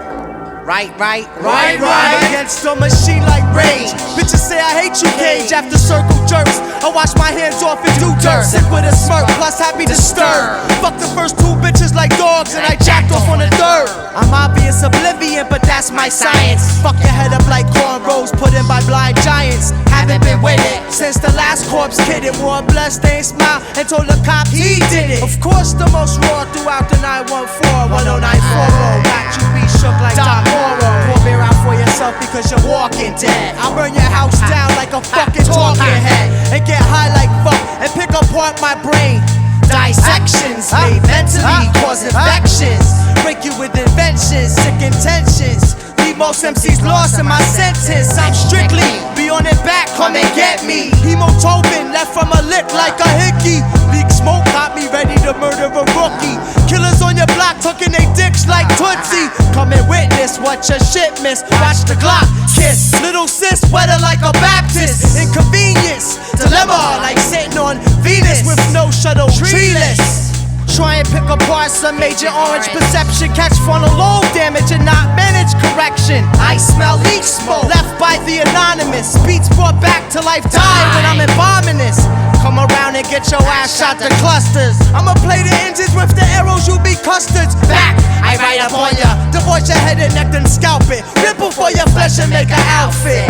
Right. Against the machine like rage. Bitches say I hate you, Cage. After circle jerks, I wash my hands off and do dirt. Sick with a smirk, plus happy disturbed. Fuck the first 2 bitches like dogs, and I jacked off on the 3rd. I'm obvious oblivion, but that's my science. Fuck your head up like cornrows put in by blind giants. Haven't been with it since the last corpse kid. It wore a bloodstained smile and told the cops he did it. Of course, the most raw throughout the 914 1094. Got you be shook like Doc Moro. Pour beer out for yourself because you're walking dead. I'll burn your house down like a fucking talking head, and get high like fuck and pick apart my brain. Dissections made mentally cause infections. Break you with inventions, sick intentions. Leave most MCs lost in my sentence. I'm strictly be on it back, come and get me. Hemoglobin left from a lick like a hickey. Leak smoke got me ready to murder a rookie. Killers on your block tucking they dicks like Tootsie. Come and witness what your shit miss. Watch the Glock kiss. Little sis wetter like a Baptist. Inconvenience, dilemma like sitting on Venus with no shuttle, treeless. Try and pick apart some major orange perception. Catch frontal lobe damage and not manage correction. I smell leak smoke left by the anonymous. Beats brought back to life die when I'm embalming this. Come around and get your ass shot to clusters. I'ma play the engines with the arrows, you be custards. Back, I ride up on ya. Divorce your head and neck, then scalp it. Ripple for your flesh and make an outfit.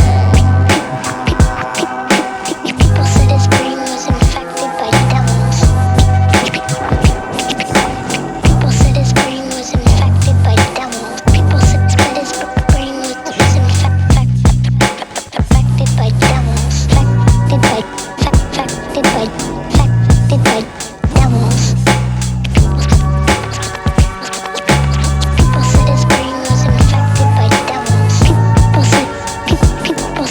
People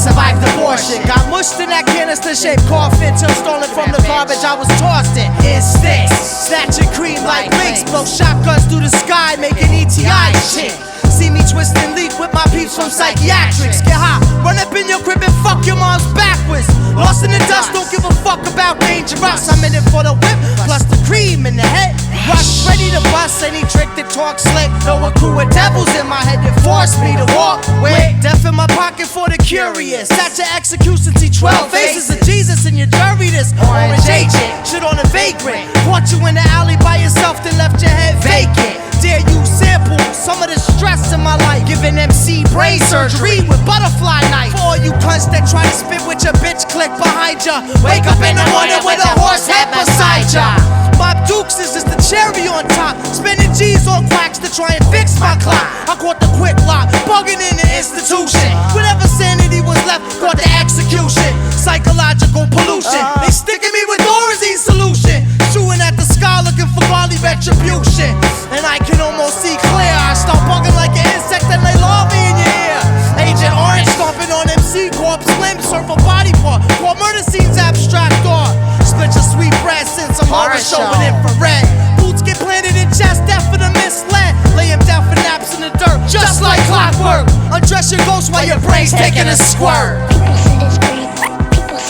survived abortion. Got mushed in that canister-shaped coffin till stolen from the garbage I was tossed in. Instincts, snatching cream like links, blow shotguns through the sky, making ETI shit. See me twist and leap with my peeps from psychiatrics. Get high, run up in your crib and fuck your mom's backwards. Lost in the dust, don't give a fuck about dangerous. I'm in it for the whip, plus the cream in the head. Rush, ready to bust any trick that talks slick. Know a crew of devils in my head that force me to walk with. Death in my pocket for the curious. At your execution, see 12 faces of Jesus in your jury. This orange agent, shit on a vagrant. Caught you in the alley by yourself, then left your head vacant. Dare you sample some of the stress in my life? Giving MC brain surgery with butterfly knife. For all you cunts that try to spit with your bitch click behind ya. Wake up in the morning with a horse head beside ya. Mob Dukes is just the cherry on top. Spending G's on quacks to try and fix my clock. I caught the quick lock, bugging in the institution. Whatever sanity was left, caught the execution. Psychological pollution. They sticking me with Dorothy's solution. Shooting at the sky looking for godly retribution. And I can almost see clear. I start bugging like an insect and lay larvae in your ear. Agent Orange stomping on MC Corp. Slim surf a body part. While murder scenes abstract art. Split your sweet bread since I'm horror show with infrared. Boots get planted in chest, death for the misled. Lay him down for naps in the dirt, just like clockwork. Undress your ghost while your brain's taking a squirt. People said his brain was infected by devils.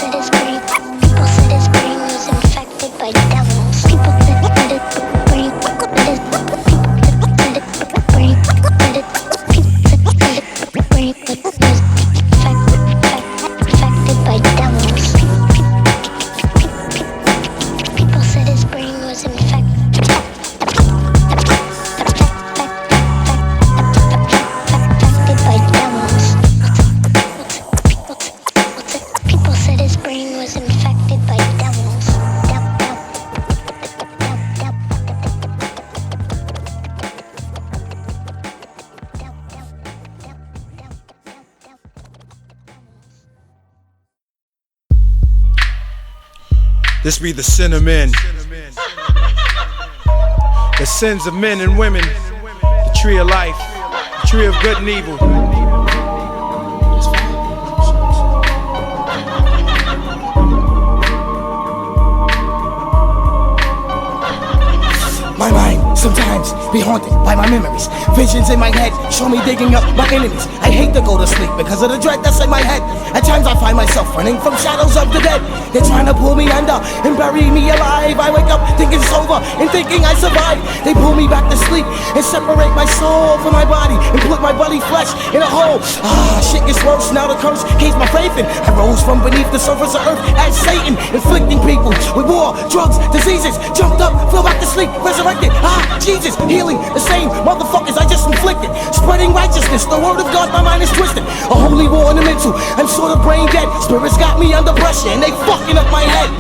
People said his brain was infected by devils. People said his brain was infected by devils. This be the sin of men, the sins of men and women, the tree of life, the tree of good and evil. My mind sometimes be haunted by my memories. Visions in my head show me digging up my enemies. I hate to go to sleep because of the dread that's in my head. At times I find myself running from shadows of the dead. They're trying to pull me under and bury me alive. I wake up thinking it's over and thinking I survived. They pull me back to sleep and separate my soul from my body and put my bloody flesh in a hole. Shit gets worse now. The curse caged my faith in. I rose from beneath the surface of earth as Satan, inflicting people with war, drugs, diseases. Jumped up, fell back to sleep, resurrected. Jesus, healing the same motherfuckers I just inflicted. Spreading righteousness, the word of God, my mind is twisted. A holy war in the mental, I'm sort of brain dead. Spirits got me under pressure and they fucking up my head.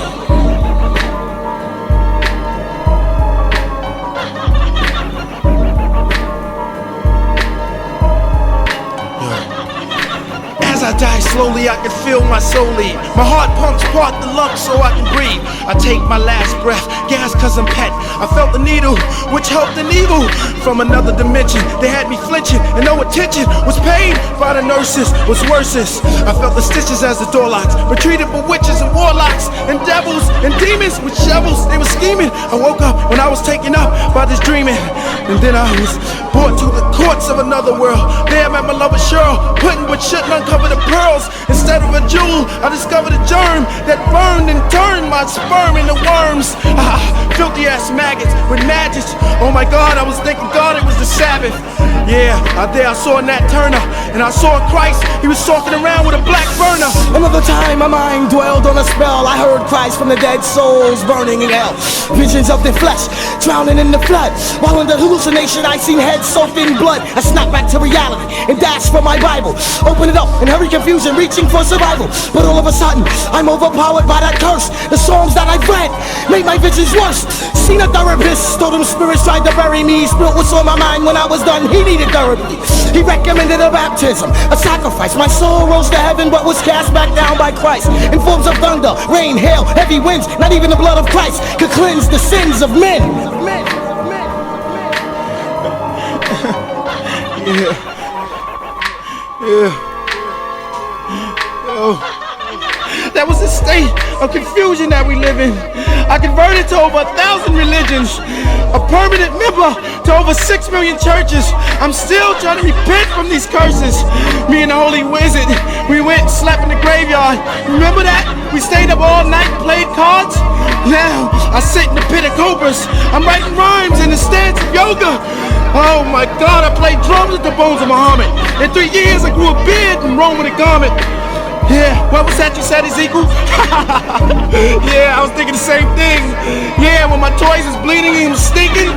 As I die slowly, I can feel my soul leave. My heart pumps part the lungs so I can breathe. I take my last breath, gas cause I'm pet. I felt the needle, which helped an evil from another dimension. They had me flinching and no attention was paid by the nurses, was worses. I felt the stitches as the door locks, but treated by witches and warlocks and devils and demons with shovels. They were scheming. I woke up when I was taken up by this dreaming. And then I was brought to the courts of another world. There I met my lover Cheryl, putting but shouldn't uncover the pearls. Instead of a jewel, I discovered a germ that burned and turned my sperm into worms. Filthy ass maggots with maggots. Oh my God, I was thinking God, it was the Sabbath. Yeah, out there I saw Nat Turner, and I saw Christ, he was talking around with a black burner. Another time my mind dwelled on a spell. I heard cries from the dead souls burning in hell. Visions of their flesh drowning in the flood. While in the hallucination I seen heads soaked in blood. I snapped back to reality and dashed for my Bible. Open it up in hurry confusion, reaching for survival. But all of a sudden I'm overpowered by that curse. The songs that I've read made my visions worse. Seen a therapist, told him spirits tried to bury me. Spirit was on my mind when I was done, he needed therapy. He recommended a baptism, a sacrifice. My soul rose to heaven but was cast back down by Christ. In forms of thunder, rain, hail, heavy winds. Not even the blood of Christ could cleanse the sins of men. Yeah. That was the state of confusion that we live in. I converted to over 1,000 religions, a permanent member to over 6 million churches. I'm still trying to repent from these curses. Me and the Holy Wizard, we went and slept in the graveyard. Remember that? We stayed up all night and played cards. Now I sit in the pit of cobras. I'm writing rhymes in the stance of yoga. Oh my God, I played drums at the bones of Muhammad. In 3 years, I grew a beard and roamed with a garment. Yeah, what was that you said, Ezekiel? Yeah, I was thinking the same thing. Yeah, when my toys was bleeding and was stinking.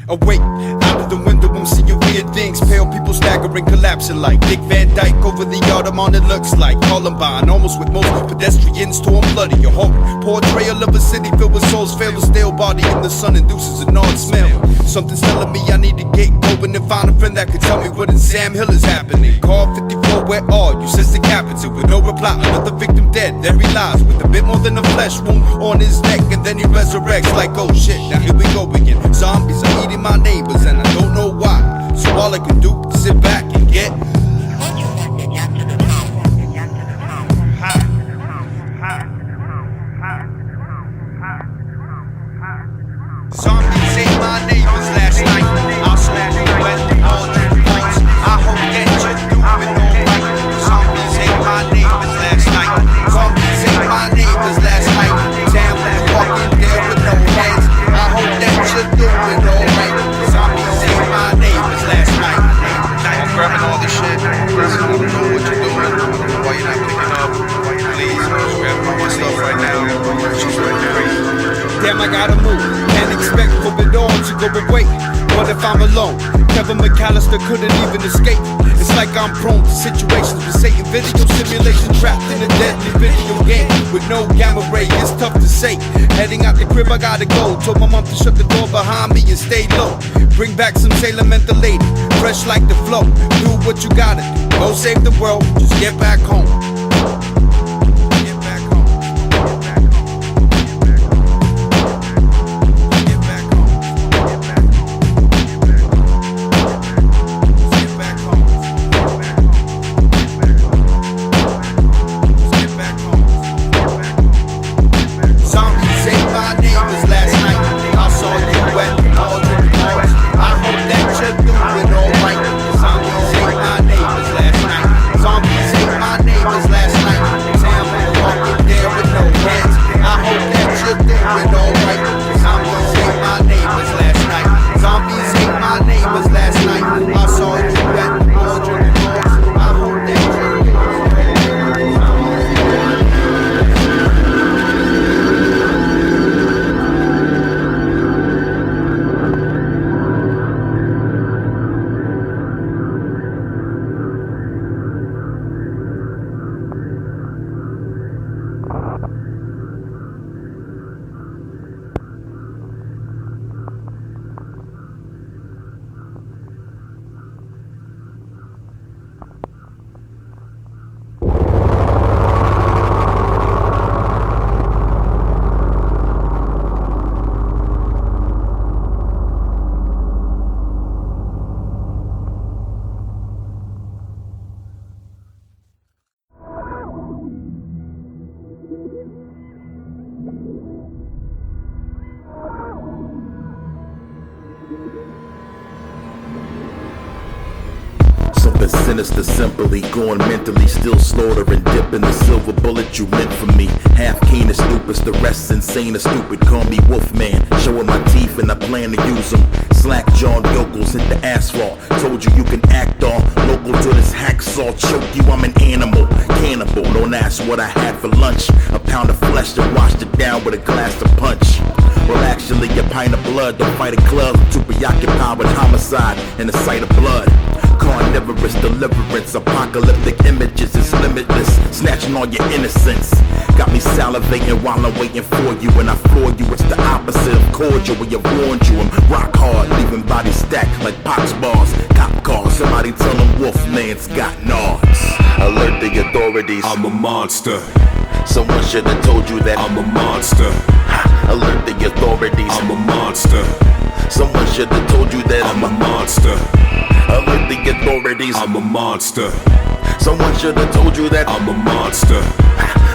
Awake, out of the window, I'm seeing weird things. Pale people staggering, collapsing like Dick Van Dyke over the Audemars. It looks like Columbine, almost with most pedestrians torn bloody. A horrid portrayal of a city filled with souls, fail to stale body in the sun induces a non-smell. Something's telling me I need to get going and find a friend that could tell me what in Sam Hill is happening. Call 54, where are you? Says the captain with no reply. Another victim dead, there he lies with a bit more than a flesh wound on his neck, and then he resurrects like, oh shit, now here we go again. Zombies are eating my neighbors and I don't know why. So all I can do is sit back and get zombies ate my neighbors last night. I'll smash you wet all the points. I hope that you're doing alright. Zombies ate my neighbors last night. Zombies ate my neighbors last night. Damn, we're walking there with no heads. I hope that you're doing alright. Zombies ate my neighbors last night. I'm grabbing all this shit. Listen, I don't know what you're doing. Why you're not picking up? Please, grab all my stuff right now. She's right there. Damn, I gotta move. Can't expect for it all to go away. What if I'm alone? Kevin McAllister couldn't even escape. It's like I'm prone to situations with Satan. Video simulation trapped in a deadly video game with no gamma ray. It's tough to say. Heading out the crib, I gotta go. Told my mom to shut the door behind me and stay low. Bring back some Sailor mentholated, fresh like the flow. Do what you gotta do. Go save the world. Just get back home. Zombies ate my neighbors last Something sinister, simply going mentally, still slaughtering, dipping the silver bullet you meant for me. Half keen as lupus, the rest insane or stupid. Call me Wolfman, showing my teeth and I plan to use them. Slack jawed yokels hit the asphalt. Told you you can act all local to this hacksaw. Choke you, I'm an animal, cannibal. Don't ask what I had for lunch. A pound of flesh that washed it down with a glass of punch. Well, actually, a pint of blood. Don't fight a club. Too preoccupied with homicide and the sight of blood. Carnivorous deliverance, apocalyptic images is limitless, snatching all your innocence. Got me salivating while I'm waiting for you, and I floor you. It's the opposite of cordial. We have warned you. I'm rock hard, leaving bodies stacked like pox bars. Cop cars, somebody tell them Wolfman's got nards. Alert the authorities, I'm a monster. Someone should have told you that I'm a monster. Alert the authorities, I'm a monster. Someone should have told you that I'm a monster. Alert the authorities, I'm a monster. Someone should have told you that I'm a monster.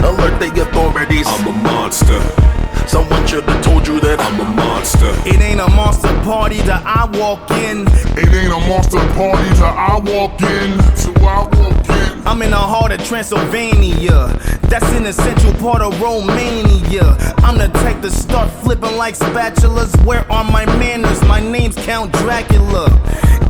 Alert the authorities, I'm a monster. Someone should have told you that I'm a monster. It ain't a monster party that I walk in. It ain't a monster party that I walk in. So I walk in. I'm in the heart of Transylvania. That's in the central part of Romania. I'm the type to start flipping like spatulas. Where are my manners? My name's Count Dracula.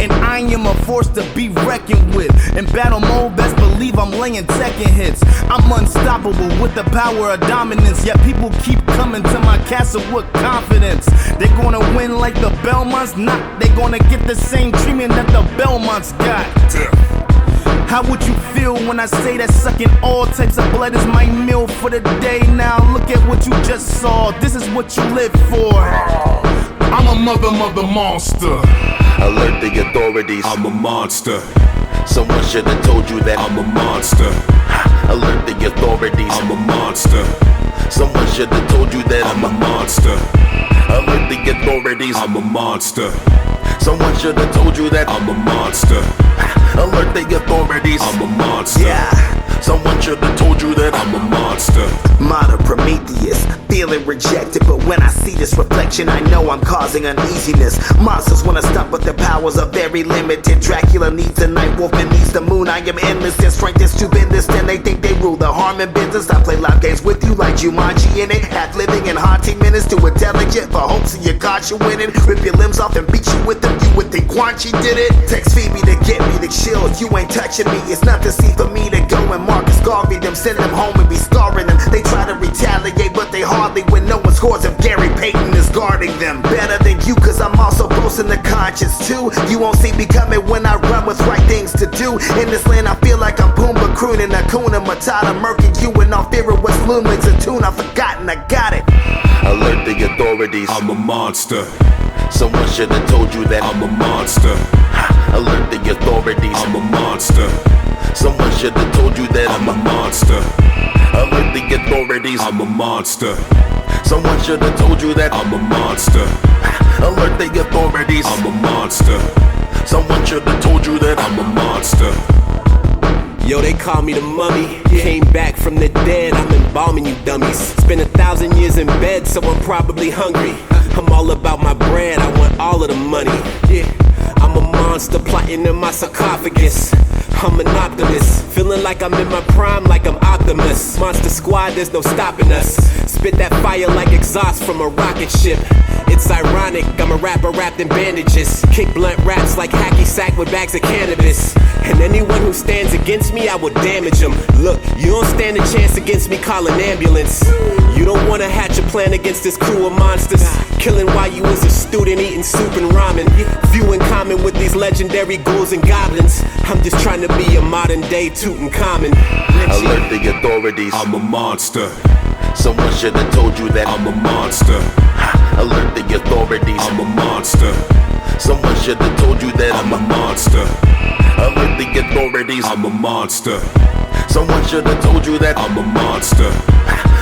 And I am a force to be reckoned with. In battle mode, best believe I'm laying Tekken hits. I'm unstoppable with the power of dominance. Yet people keep coming to my castle with confidence. They're gonna win like the Belmonts? Not. They're gonna get the same treatment that the Belmonts got. How would you feel when I say that sucking all types of blood is my meal for the day? Now look at what you just saw. This is what you live for. I'm a mother monster. Alert the authorities, I'm a monster. Someone should have told you that I'm a monster. Alert the authorities, I'm a monster. Someone should have told you that I'm a monster. Alert the authorities, I'm a monster. Someone should have told you that I'm a monster. Alert the authorities, I'm a monster. Yeah. Someone should have told you that I'm a monster. Modern Prometheus, feeling rejected, but when I see this reflection, I know I'm causing uneasiness. Monsters wanna stop, but their powers are very limited. Dracula needs a night, Wolfman needs the moon. I am endless, their strength is stupendous, then they think they rule the harm and business. I play live games with you like Jumanji in it, half living and haunting minutes to intelligent for hopes of your God you winning. Rip your limbs off and beat you with them, you would think Quan Chi did it. Text Phoebe to get me the chills, you ain't touching me. It's not to see for me to go and Marcus Garvey them, send them home and be scarring them. They try to retaliate, but they hardly win. No one scores if Gary Payton is guarding them. Better than you, cause I'm also boasting the conscience too. You won't see me coming when I run with right things to do. In this land I feel like I'm Pumbaa crooning Akuna Matata, murking you and all fear of what's looming's a tune I've forgotten, I got it. Alert the authorities, I'm a monster. Someone should have told you that I'm a monster. Alert the authorities, I'm a monster. Someone should have told you that I'm a monster. Alert the authorities, I'm a monster. Someone should have told you that I'm a monster. Alert the authorities, I'm a monster. Someone should have told you that I'm a monster. Yo, they call me the mummy. Came back from the dead, I'm embalming you dummies. Spent 1,000 years in bed, so I'm probably hungry. I'm all about my bread, I want all of the money. Yeah, I'm a monster plotting in my sarcophagus. I'm an optimist, feeling like I'm in my prime, like I'm Optimus. Monster Squad, there's no stopping us. Spit that fire like exhaust from a rocket ship. It's ironic, I'm a rapper wrapped in bandages. Kick blunt raps like hacky sack with bags of cannabis. And anyone who stands against me, I will damage them. Look, you don't stand a chance against me, call an ambulance. You don't wanna hatch a plan against this crew of monsters. Killing while you was a student, eating soup and ramen. Few in common with these legendary ghouls and goblins. I'm just trying to be a modern day Tutankhamun. Alert the authorities, I'm a monster. Someone should have told you that I'm a monster. Alert the authorities, I'm a monster. Someone should have told you that I'm a monster. Alert the authorities, I'm a monster. Someone should have told you that I'm a monster.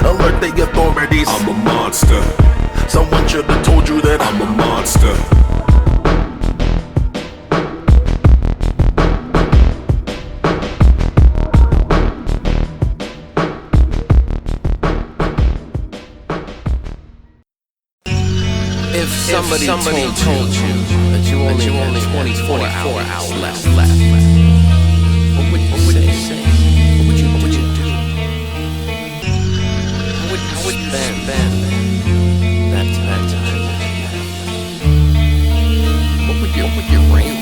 Alert the authorities, I'm a monster. Someone should have told you that I'm a monster. If somebody told you that you only had 24 hours left, what would you say? What would you do? How would you spend that time? What would your brain?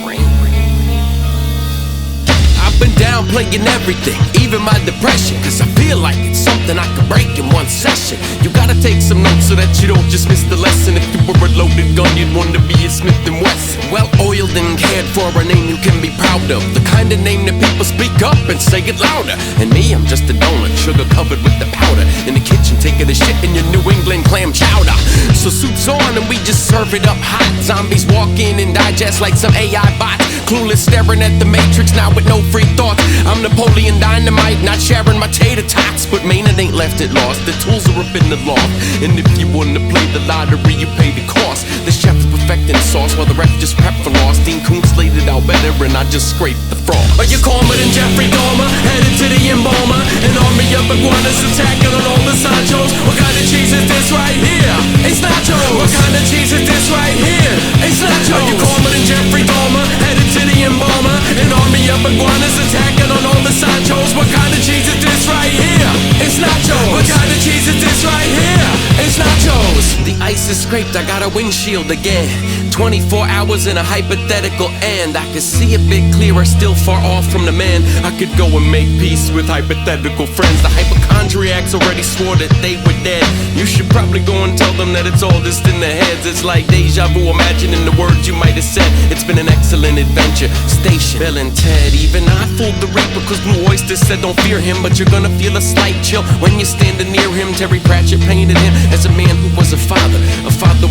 I've been down playing everything, even my depression, cause I feel like it's something I can break in one session. You gotta take some notes so that you don't just miss the lesson. If you were a loaded gun, you'd want to be a Smith & Wesson. Well oiled and cared for, a name you can be proud of. The kind of name that people speak up and say it louder. And me, I'm just a donut, sugar covered with the powder. In the kitchen, taking the shit in your New England clam chowder. So suits on and we just serve it up hot. Zombies walk in and digest like some AI bot. Clueless staring at the Matrix now with no free thoughts. I'm Napoleon Dynamite, not sharing my tater tots. But Maynard ain't left it lost, the tools are up in the loft. And if you wanna play the lottery, you pay the cost. The chef is perfecting sauce while the ref just prep for loss. Dean Koontz laid it out better and I just scraped the frost. Are you calmer than Jeffrey Dahmer? Headed to the embalmer. An army of iguanas attacking on all the Sanchos. What kind of cheese is this right here? It's nachos. What kind of cheese is this right here? It's nachos. Are you calmer than Jeffrey Dahmer? Headed to the embalmer. An army of iguanas attacking on all the Sanchos. What kind of cheese is this right here? It's nachos. What kind of cheese is this right here? It's nachos. The ice is scraped, I got a windshield again. 24 hours in a hypothetical and I could see a bit clearer, still far off from the man. I could go and make peace with hypothetical friends. The hypochondriacs already swore that they were dead. You should probably go and tell them that it's all just in their heads. It's like deja vu, imagining the words you might have said. It's been an excellent adventure. Station, Bill and Ted. Even I fooled the Reaper cause Blue Oyster said don't fear him. But you're gonna feel a slight chill when you're standing near him. Terry Pratchett painted him as a man who was a father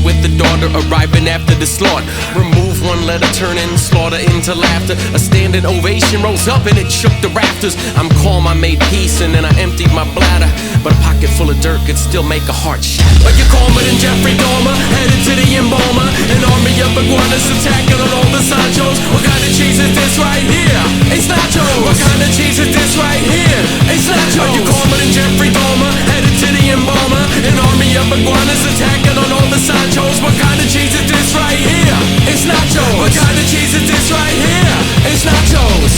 with a daughter arriving after the slaughter. Remove one letter, turn in slaughter into laughter. A standing ovation rose up and it shook the rafters. I'm calm, I made peace and then I emptied my bladder. But a pocket full of dirt could still make a heart shatter. Are you calmer than Jeffrey Dahmer? Headed to the embalmer. An army of iguanas attacking on all the Sanchos. What kind of cheese is this right here? It's nachos. What kind of cheese is this right here? It's nachos. Are you calmer than Jeffrey Dahmer? Headed to the embalmer. An army of iguanas attacking on all the Sanchos. What kind of cheese is this right here? It's nachos. What kind of cheese is this right here? It's nachos.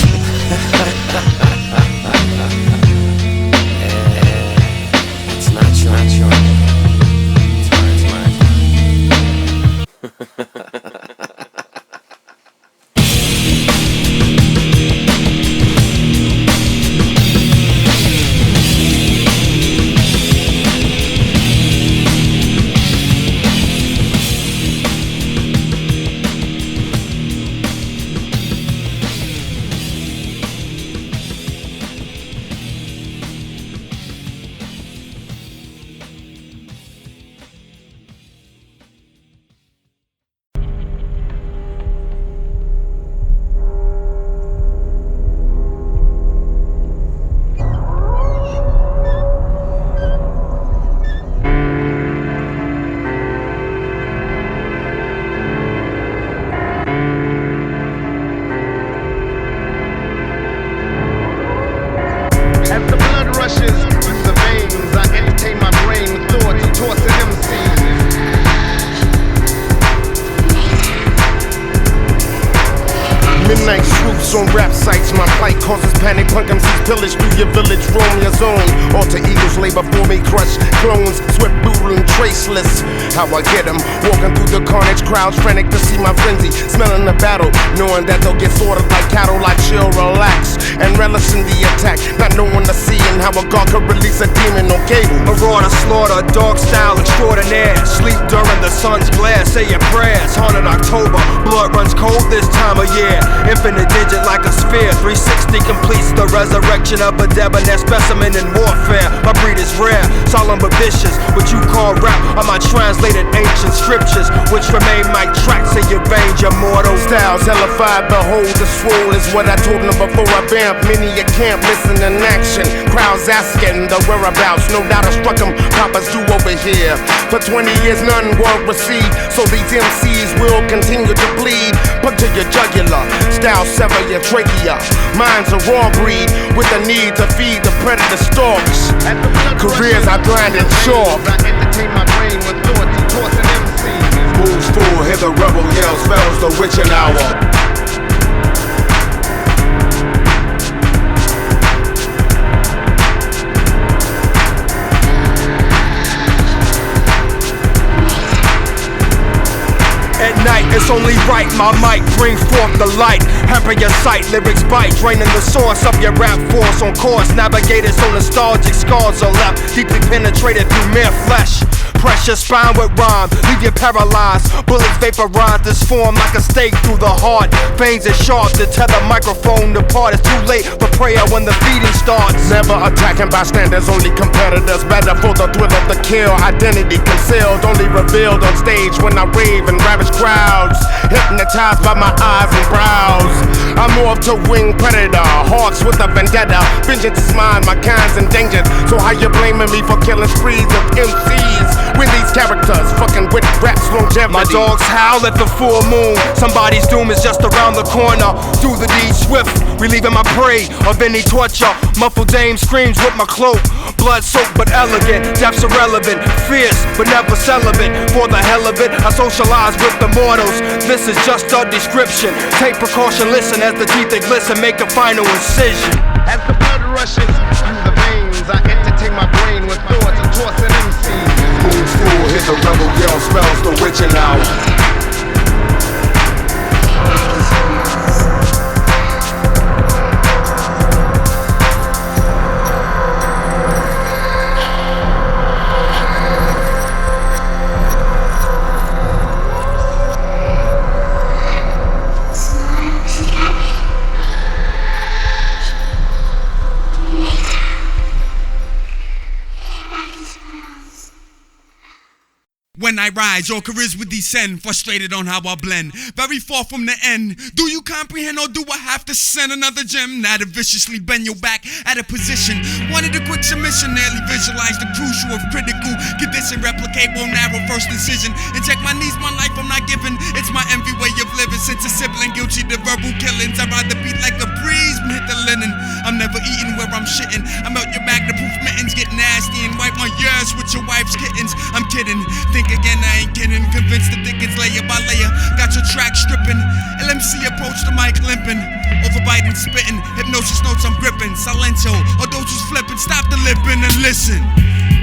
It's nacho. It's mine. Midnight swoops on rap sites. My plight causes panic. Punk MCs pillage through your village, roam your zone. Alter egos lay before me, crush clones, swift, brutal, and traceless. How I get them, walking through the carnage, crowds frantic to see my frenzy, smelling the battle, knowing that they'll get slaughtered like cattle. I chill, relax, and relish in the attack, not knowing the seeing how a god could release a demon on cable. Marauder, slaughter, dog style extraordinaire. Sleep during the sun's glare, say your prayers. Haunted October, blood runs cold this time of year. Infinite digit like a sphere, 360 completes the resurrection of a debonair specimen in warfare. My breed is rare, solemn but vicious. What you call rap are my translated ancient scriptures, which remain my tracks in your veins, your mortal styles. Hellified, behold the swole is what I told them before I vamp. Many a camp missing in action, crowds asking the whereabouts. No doubt I struck them, Papa's due over here. For 20 years none were received, so these MCs will continue to bleed. Put to your jugular, style sever your trachea. Mine's a raw breed with the need to feed the predator stalks. Careers I grind and chalk. I entertain my brain with thoughts and MCs. Moves witching hour. At night, it's only right my mic brings forth the light. Hamper your sight, lyrics bite, draining the source of your rap force. On course, navigated so nostalgic scars are left, deeply penetrated through mere flesh. Press your spine with rhyme, leave you paralyzed. Bullets vaporize this form like a stake through the heart. Veins are sharp to tether microphone apart. It's too late for prayer when the feeding starts. Never attacking bystanders, only competitors. Better for the thrill of the kill. Identity concealed, only revealed on stage when I rave and ravage crowds. Hypnotized by my eyes and brows. I morph to winged predator, hawks with a vendetta. Vengeance is mine, my kind's endangered. So how you blaming me for killing sprees of MCs? When these characters fucking with rap's longevity. My dogs howl at the full moon. Somebody's doom is just around the corner. Do the deed swift, relieving my prey of any torture. Muffled dame screams with my cloak. Blood soaked but elegant, depths irrelevant. Fierce but never celibate. For the hell of it, I socialize with the mortals. This is just a description. Take precaution, listen as the teeth they glisten. Make a final incision. As the blood rushes through the veins, I entertain my brain with thoughts of tossing MCs. Moon's full, hit the rebel girl, smells the witching hour. When I rise, your charisma descend, frustrated on how I blend, very far from the end. Do you comprehend or do I have to send another gem? Now to viciously bend your back at a position. Wanted a quick submission, nearly visualize the crucial of critical condition. Replicate, won't narrow first decision. Inject my needs, my life I'm not giving. It's my envy way of living, since a sibling guilty to verbal killings. I'd rather beat like a breeze and hit the linen. I'm never eating where I'm shitting. I melt your magna-proof mittens, get nasty and wipe my ears with your wife's kittens. I'm kidding, think again, I ain't kidding. Convinced the thickens layer by layer. Got your track stripping. LMC approach the mic limping. Overbiting, spitting. Hypnosis notes I'm gripping. Silento, or those who's flipping. Stop the lipping and listen.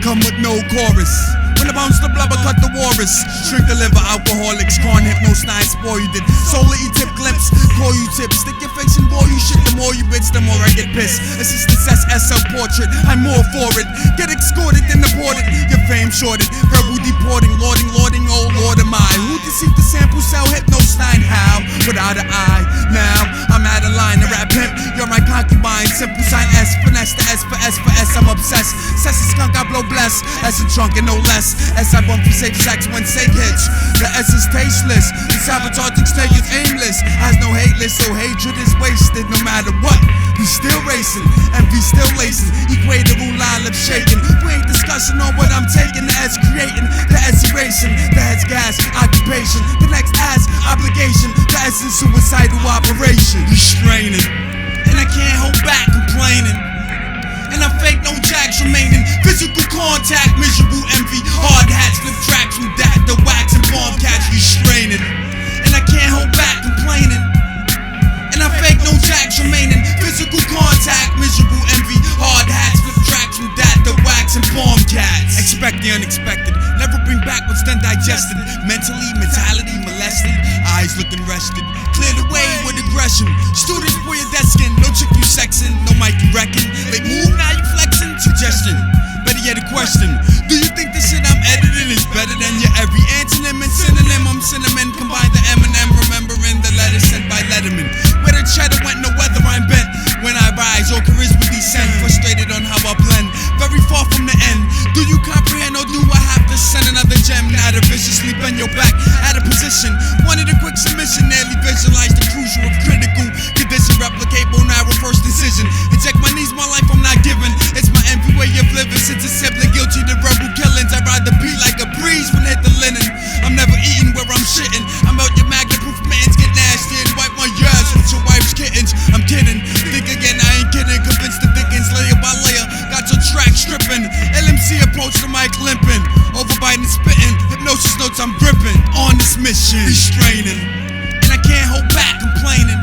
Come with no chorus. When I bounce the blubber, cut the walrus. Shrink the liver, alcoholics. Corn, hypno-stein, spoil you did. Solar E-tip glimpse. Call you tips. Stick your face and boil you shit. The more you bitch, the more I get pissed. Assistant SSL portrait. I'm more for it. Get escorted, then deported. Your fame shorted. Verbal deporting. Lording, oh Lord am I. Who deceived the sample cell? Hypno-stein, how? Without an eye. Now, I'm out of line. The rap pimp. You're my concubine. Simple sign S. Finesse the S for S for S. I'm obsessed. Sess a skunk, I blow bless. S and trunk and no less. S I bump for safe sex when sake hits. The S is tasteless. The sabotaging snake is aimless. Has no hate list, so hatred is wasted. No matter what, we still racing. Envy still lacing. Equator line lip shaking. We ain't discussing on what I'm taking. The S creating. The S erasing. The head's gas. Occupation. The next S obligation. The S is suicidal operation. Restraining. And I can't hold back complaining. And I fake no jacks remaining. Physical contact, miserable envy. Hard hats, flip tracks from that. The wax and bomb cats restraining. And I can't hold back complaining. And I fake no jacks remaining. Physical contact, miserable envy. Hard hats, flip tracks from that. The wax and bomb cats. Expect the unexpected. Never bring back what's done digested. Mentally, mentality molested. Eyes looking rested. Clear the way with aggression. Students for your desking. No chick you sexing. No mic you wrecking. Late move, now you flexing. Suggestion. Better yet a question. Do you think the shit I'm editing is better than your every antonym and synonym? I'm cinnamon. Combine the M and M. Remembering the letters sent by Letterman. Where the cheddar went, no weather I'm bent. When I rise, your charisma descend. Frustrated on how I blend. Very far from the end. Do you comprehend or do I have to send another gem? Now to viciously bend your back at a position. Wanted a quick submission. Nearly visualize the crucial of critical condition. Replicate, won't narrow first decision. Inject my needs, my life I'm not giving. It's my envy way of living. Since a sibling guilty to verbal killings, I'd rather be like a breeze when hit the linen. I'm never eating where I'm shitting. I melt your magna-proof mittens, get nasty and wipe my ears with your wife's kittens. I'm kidding, think again, I ain't kidding. Convinced the thickens layer by layer. Got your track stripping. LMC approach the mic limping. Overbiting, spitting. Hypnosis notes I'm gripping. On this mission, restraining. And I can't hold back complaining.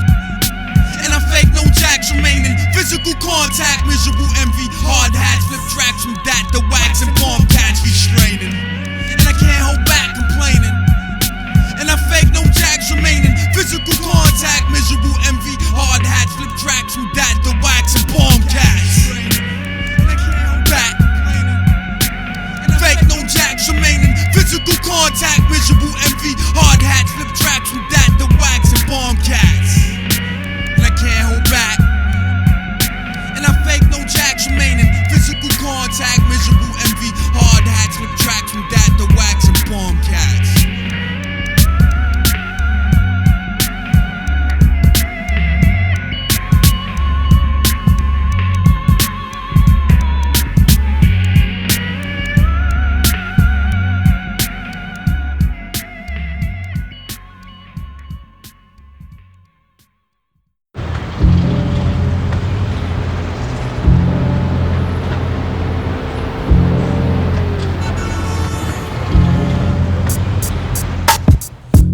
And I fake no jacks remaining. Physical contact, miserable envy. Hard hats, flip tracks from that to wax and palm cats restraining. And I can't hold back complaining. And I fake no jacks remaining. Physical contact, miserable envy. Hard hats, flip tracks from that to wax and palm cats. And I can't hold back complaining. And I fake no jacks remaining. Physical contact, miserable envy. Hard hats, flip tracks from that to wax and palm cats. And I can't hold back. And I fake no jacks remaining. Physical contact, miserable envy. Hard hats, flip tracks from that to wax and palm cats.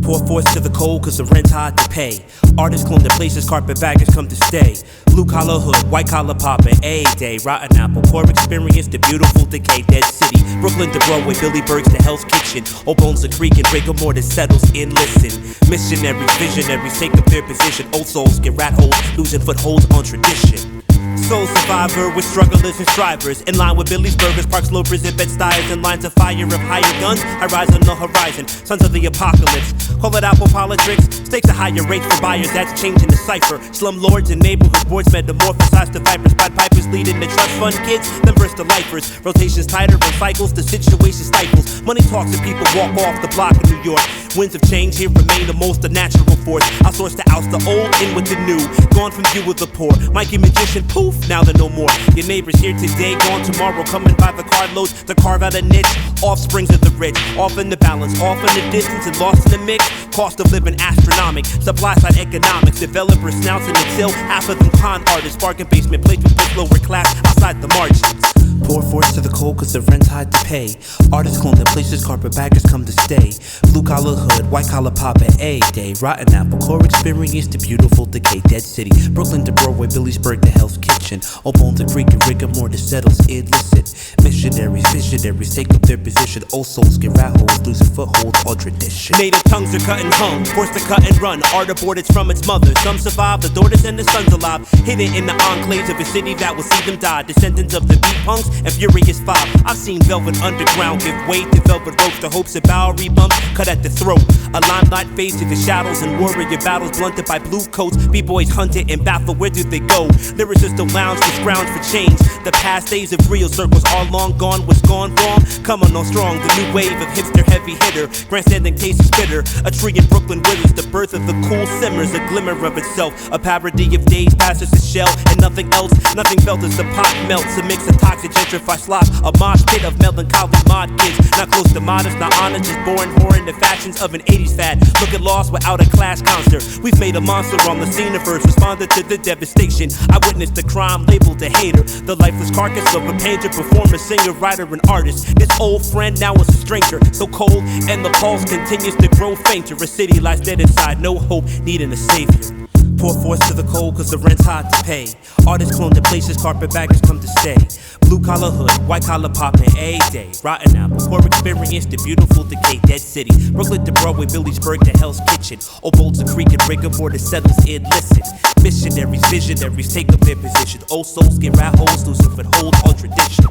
Pour force to the cold cause the rent's hard to pay. Artists clone their places, carpetbaggers come to stay. Blue collar hood, white collar poppin', A-Day. Rotten apple, poor experience, the beautiful decay. Dead city, Brooklyn to Broadway, Billy Berg's to Hell's Kitchen. Old Bones a creek and rigor mortis settles in, listen. Missionaries, visionaries take up their position. Old souls get rat holes, losing footholds on tradition. Soul survivor with strugglers and strivers. In line with Billy's Burgers, Parks, Lopers, and Bed-Stuys. In lines of fire of higher guns, I rise on the horizon. Sons of the apocalypse, call it apple politics. Stakes a higher rates for buyers, that's changing the cipher. Slum lords and neighborhood boards metamorphosized to vipers. Pied pipers leading the trust fund kids, then verse the lifers. Rotations tighter and cycles, the situation stifles. Money talks and people walk off the block in New York. Winds of change here remain the most unnatural force. Outsourced to oust the old, in with the new. Gone from view of the poor. Mikey Magician, poof, now they're no more. Your neighbors here today, gone tomorrow. Coming by the carloads to carve out a niche. Offsprings of the rich, off in the balance, off in the distance and lost in the mix. Cost of living astronomic, supply side economics. Developers snouncing until half of them con artists. Bargain basement plates with this lower class outside the margins. Pour force to the cold cause the rent's hard to pay. Artists clone their places, carpetbaggers come to stay. Blue collar hood, white collar poppin', A-Day. Rotten apple, core experience, the beautiful decay. Dead city, Brooklyn to Broadway, Billiesburg to Hell's Kitchen. Old Bones a creek and rigor mortis settles illicit. Missionaries, visionaries take up their position. Old souls get rat holes, losing footholds on tradition. Native tongues are cut and hung, forced to cut and run. Art aborted from its mother. Some survive, the daughters and the sons alive. Hidden in the enclaves of a city that will see them die. Descendants of the beat punks and Furious Five. I've seen Velvet Underground give way to velvet ropes. The hopes of Bowery bumps cut at the throat. A limelight fades to the shadows and warrior battles blunted by blue coats. B-boys hunted and baffled, where do they go? Lyricists don't lounge to scrounge for change. The past days of real circles are long gone. What's gone wrong? Coming on strong, the new wave of hipster heavy hitter. Grandstanding taste is bitter. A tree in Brooklyn withers. The birth of the cool simmers, a glimmer of itself. A parody of days passes the shell and nothing else. Nothing felt as the pot melts. A mix of toxic gentrified slop. A mosh pit of melancholy mod kids. Not close to modest, not honest, just born whoring the fashions of an 80s fad. Look at lost without a class concert. We've made a monster on the scene of first. Responded to the devastation. I witnessed the crime labeled a hater. The lifeless carcass of a painter, performer, singer, writer, and artist. This old friend now is a stranger. So cold, and the pulse continues to grow fainter. A city lies dead inside, no hope, needing a savior. Pour force to the cold cause the rent's hard to pay. Artists clone their places, carpetbaggers come to stay. Blue collar hood, white collar poppin', A-Day. Rotten apple, poor experience, the beautiful decay. Dead city, Brooklyn to Broadway, Billiesburg to Hell's Kitchen. Old Bones a creek and rigor mortis settles illicit. Missionaries, visionaries take up their position. Old souls get rat holes, losing foothold on tradition.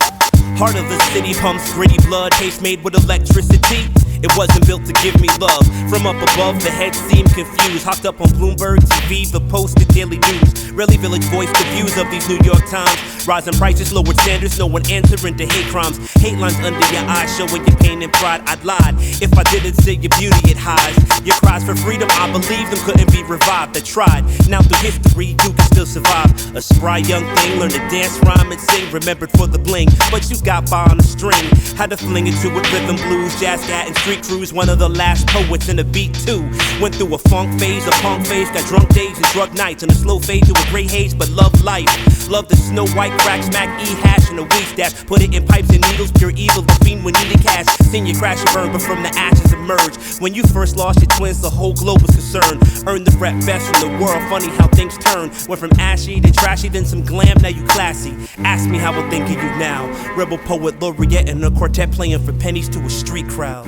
Heart of the city pumps gritty blood, taste made with electricity. It wasn't built to give me love. From up above, the head seemed confused. Hopped up on Bloomberg TV, the Post, the Daily News. Raleigh Village voiced the views of these New York Times. Rising prices, lowered standards, no one answering to hate crimes. Hate lines under your eyes, showing your pain and pride. I'd lied if I didn't say your beauty it hides. Your cries for freedom, I believe them couldn't be revived. I tried, now through history, you can still survive. A spry young thing, learn to dance, rhyme, and sing. Remembered for the bling, but you got by on a string. Had to fling into it, rhythm, blues, jazz, cat, and street crews. One of the last poets in a beat too. Went through a funk phase, a punk phase. Got drunk days and drug nights. And a slow fade to a gray haze, but loved life. Love the Snow White crack, smack E-hash and a weed stash. Put it in pipes and needles, pure evil, the fiend when needed cash. Seen you crash and burn, but from the ashes emerge. When you first lost your twins, the whole globe was concerned. Earned the rep best in the world, funny how things turn. Went from ashy to trashy, then some glam, now you classy. Ask me how I think of you now. Rebel poet, laureate, and a quartet playing for pennies to a street crowd.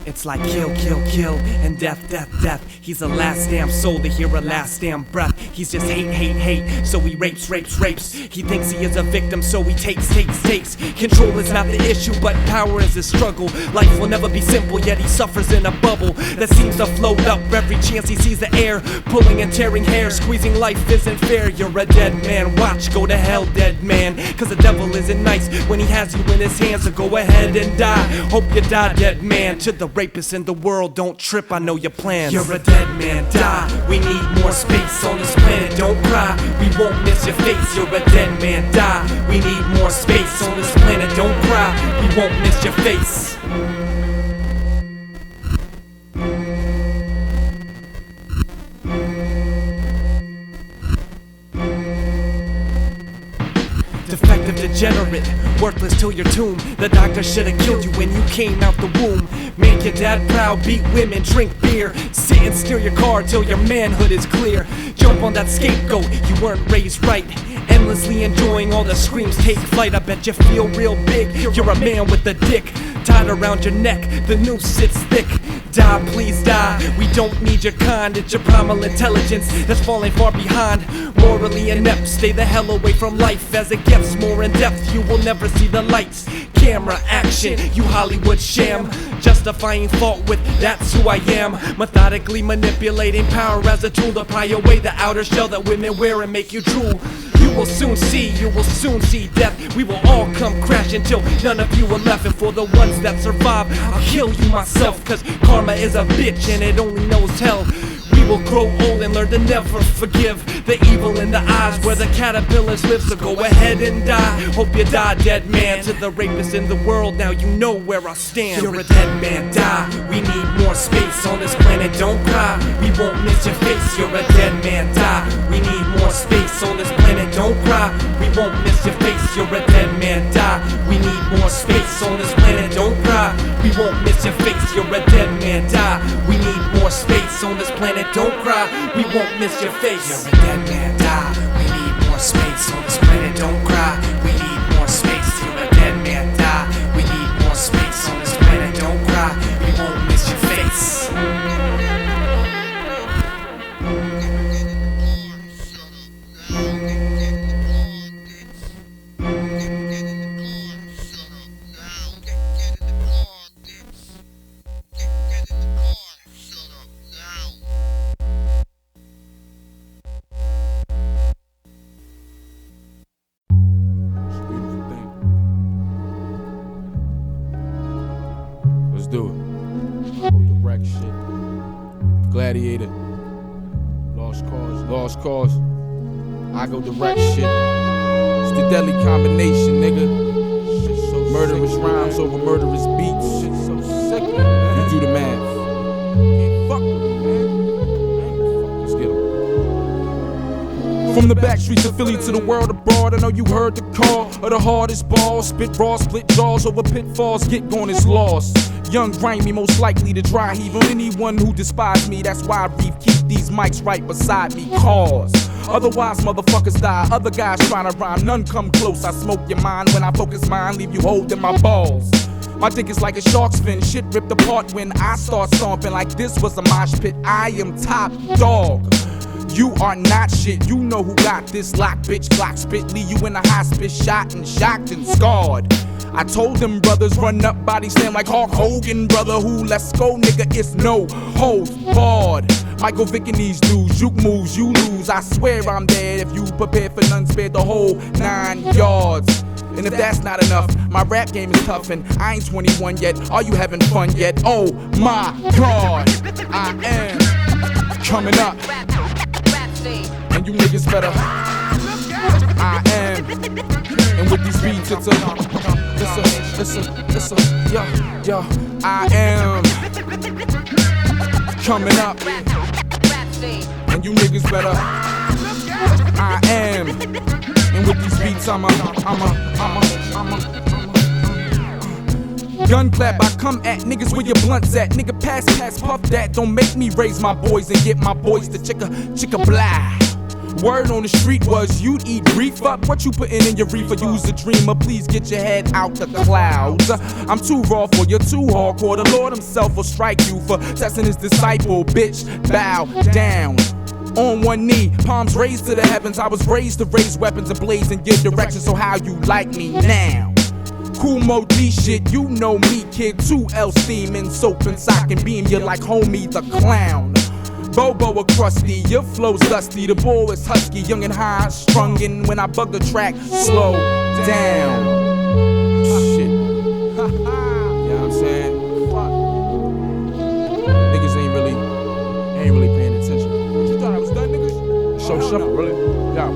It's like kill, kill, kill, and death, death, death. He's the last damn soul to hear a last damn breath. He's just hate, hate, hate, so he rapes, rapes, rapes. He thinks he is a victim, so he takes, takes, takes. Control is not the issue, but power is his struggle. Life will never be simple, yet he suffers in a bubble that seems to float up every chance he sees the air. Pulling and tearing hair, squeezing life isn't fair. You're a dead man, watch, go to hell, dead man. Cause the devil isn't nice when he has you in his hands, so go ahead and die. Hope you die, dead man. To the rapists in the world, don't trip, I know your plans. You're a dead man, die. We need more space on this planet, don't cry. We won't miss your face. You're a dead man, die. We need more space on this planet, don't cry. We won't miss your face. Defective degenerate, worthless till your tomb. The doctor should've killed you when you came out the womb. Make your dad proud, beat women, drink beer. Sit and steer your car till your manhood is clear. Jump on that scapegoat, you weren't raised right. Endlessly enjoying all the screams take flight. I bet you feel real big, you're a man with a dick tied around your neck, the noose sits thick. Die, please die, we don't need your kind. It's your primal intelligence that's falling far behind. Morally inept, stay the hell away from life. As it gets more in depth, you will never see the lights. Camera action, you Hollywood sham. Justifying fault with that's who I am. Methodically manipulating power as a tool to pry away the outer shell that women wear and make you drool. You will soon see death. We will all come crashing till none of you are left. And for the ones that survive, I'll kill you myself. Cause karma is a bitch and it only knows hell. We will grow old and learn to never forgive the evil in the eyes where the caterpillars live. So go ahead and die, hope you die, dead man. To the rapists in the world, now you know where I stand. You're a dead man, die. We need more space on this planet, don't cry. We won't miss your face. You're a dead man, die. We need more space on this planet, don't cry. We won't miss your face. You're a dead man, die. We need more space on this planet, don't cry. We won't miss your face. You're a dead man, die. We need more space on this planet, don't cry. We won't miss your face. You're a dead man, die. We need more space on this planet, don't cry. We need more space. You're a dead man, die. We need more space on this planet, don't cry. We won't miss your face. Let's do it. Go direct shit. Gladiator. Lost cause. I go direct shit. It's the deadly combination, nigga. Shit so murderous sick, rhymes over murderous beats. Shit so sick, man. You do the math. Can't fuck with me, man. Let's get 'em. From the back streets of Philly to the world abroad, I know you heard the call of the hardest balls. Spit raw, split jaws over pitfalls. Get gone is lost. Young, grimy, most likely to dry heave on anyone who despised me. That's why I breathe, keep these mics right beside me. Cause otherwise motherfuckers die. Other guys trying to rhyme, none come close. I smoke your mind when I focus mine, leave you holding my balls. My dick is like a shark's fin, shit ripped apart when I start stomping. Like this was a mosh pit, I am top dog. You are not shit, you know who got this lock, bitch. Glock spit, leave you in a hospice, shot and shocked and scarred. I told them brothers run up, body slam like Hulk Hogan, brother. Who? Let's go, nigga. It's no holds barred. Michael Vick and these dudes, juke moves, you lose. I swear I'm dead if you prepare for none, spared the whole 9 yards. And if that's not enough, my rap game is tough and I ain't 21 yet. Are you having fun yet? Oh my God, I am coming up. And you niggas better. I am. And with these beats, it's a, yo, I am coming up. And you niggas better. I am. And with these beats, I'm a gun clap, I come at niggas where your blunts at. Nigga, pass, puff that. Don't make me raise my boys and get my boys to chicka blah. Word on the street was you'd eat reef up. What you putting in your reefer? Use a dreamer. Please get your head out the clouds. I'm too raw for you, too hardcore. The Lord himself will strike you for testing his disciple. Bitch, bow down. On one knee, palms raised to the heavens. I was raised to raise weapons and blaze and give direction. So how you like me now? Cool Mo D shit, you know me, kid. 2L steaming, soap and sock and beam you like homie the clown. Bobo or crusty, your flow's dusty. The ball is husky, young and high, strung in. When I bug the track, slow down. Shit. You know what I'm saying? Niggas ain't really paying attention. What you thought I was done, niggas? So simple, really? Yeah.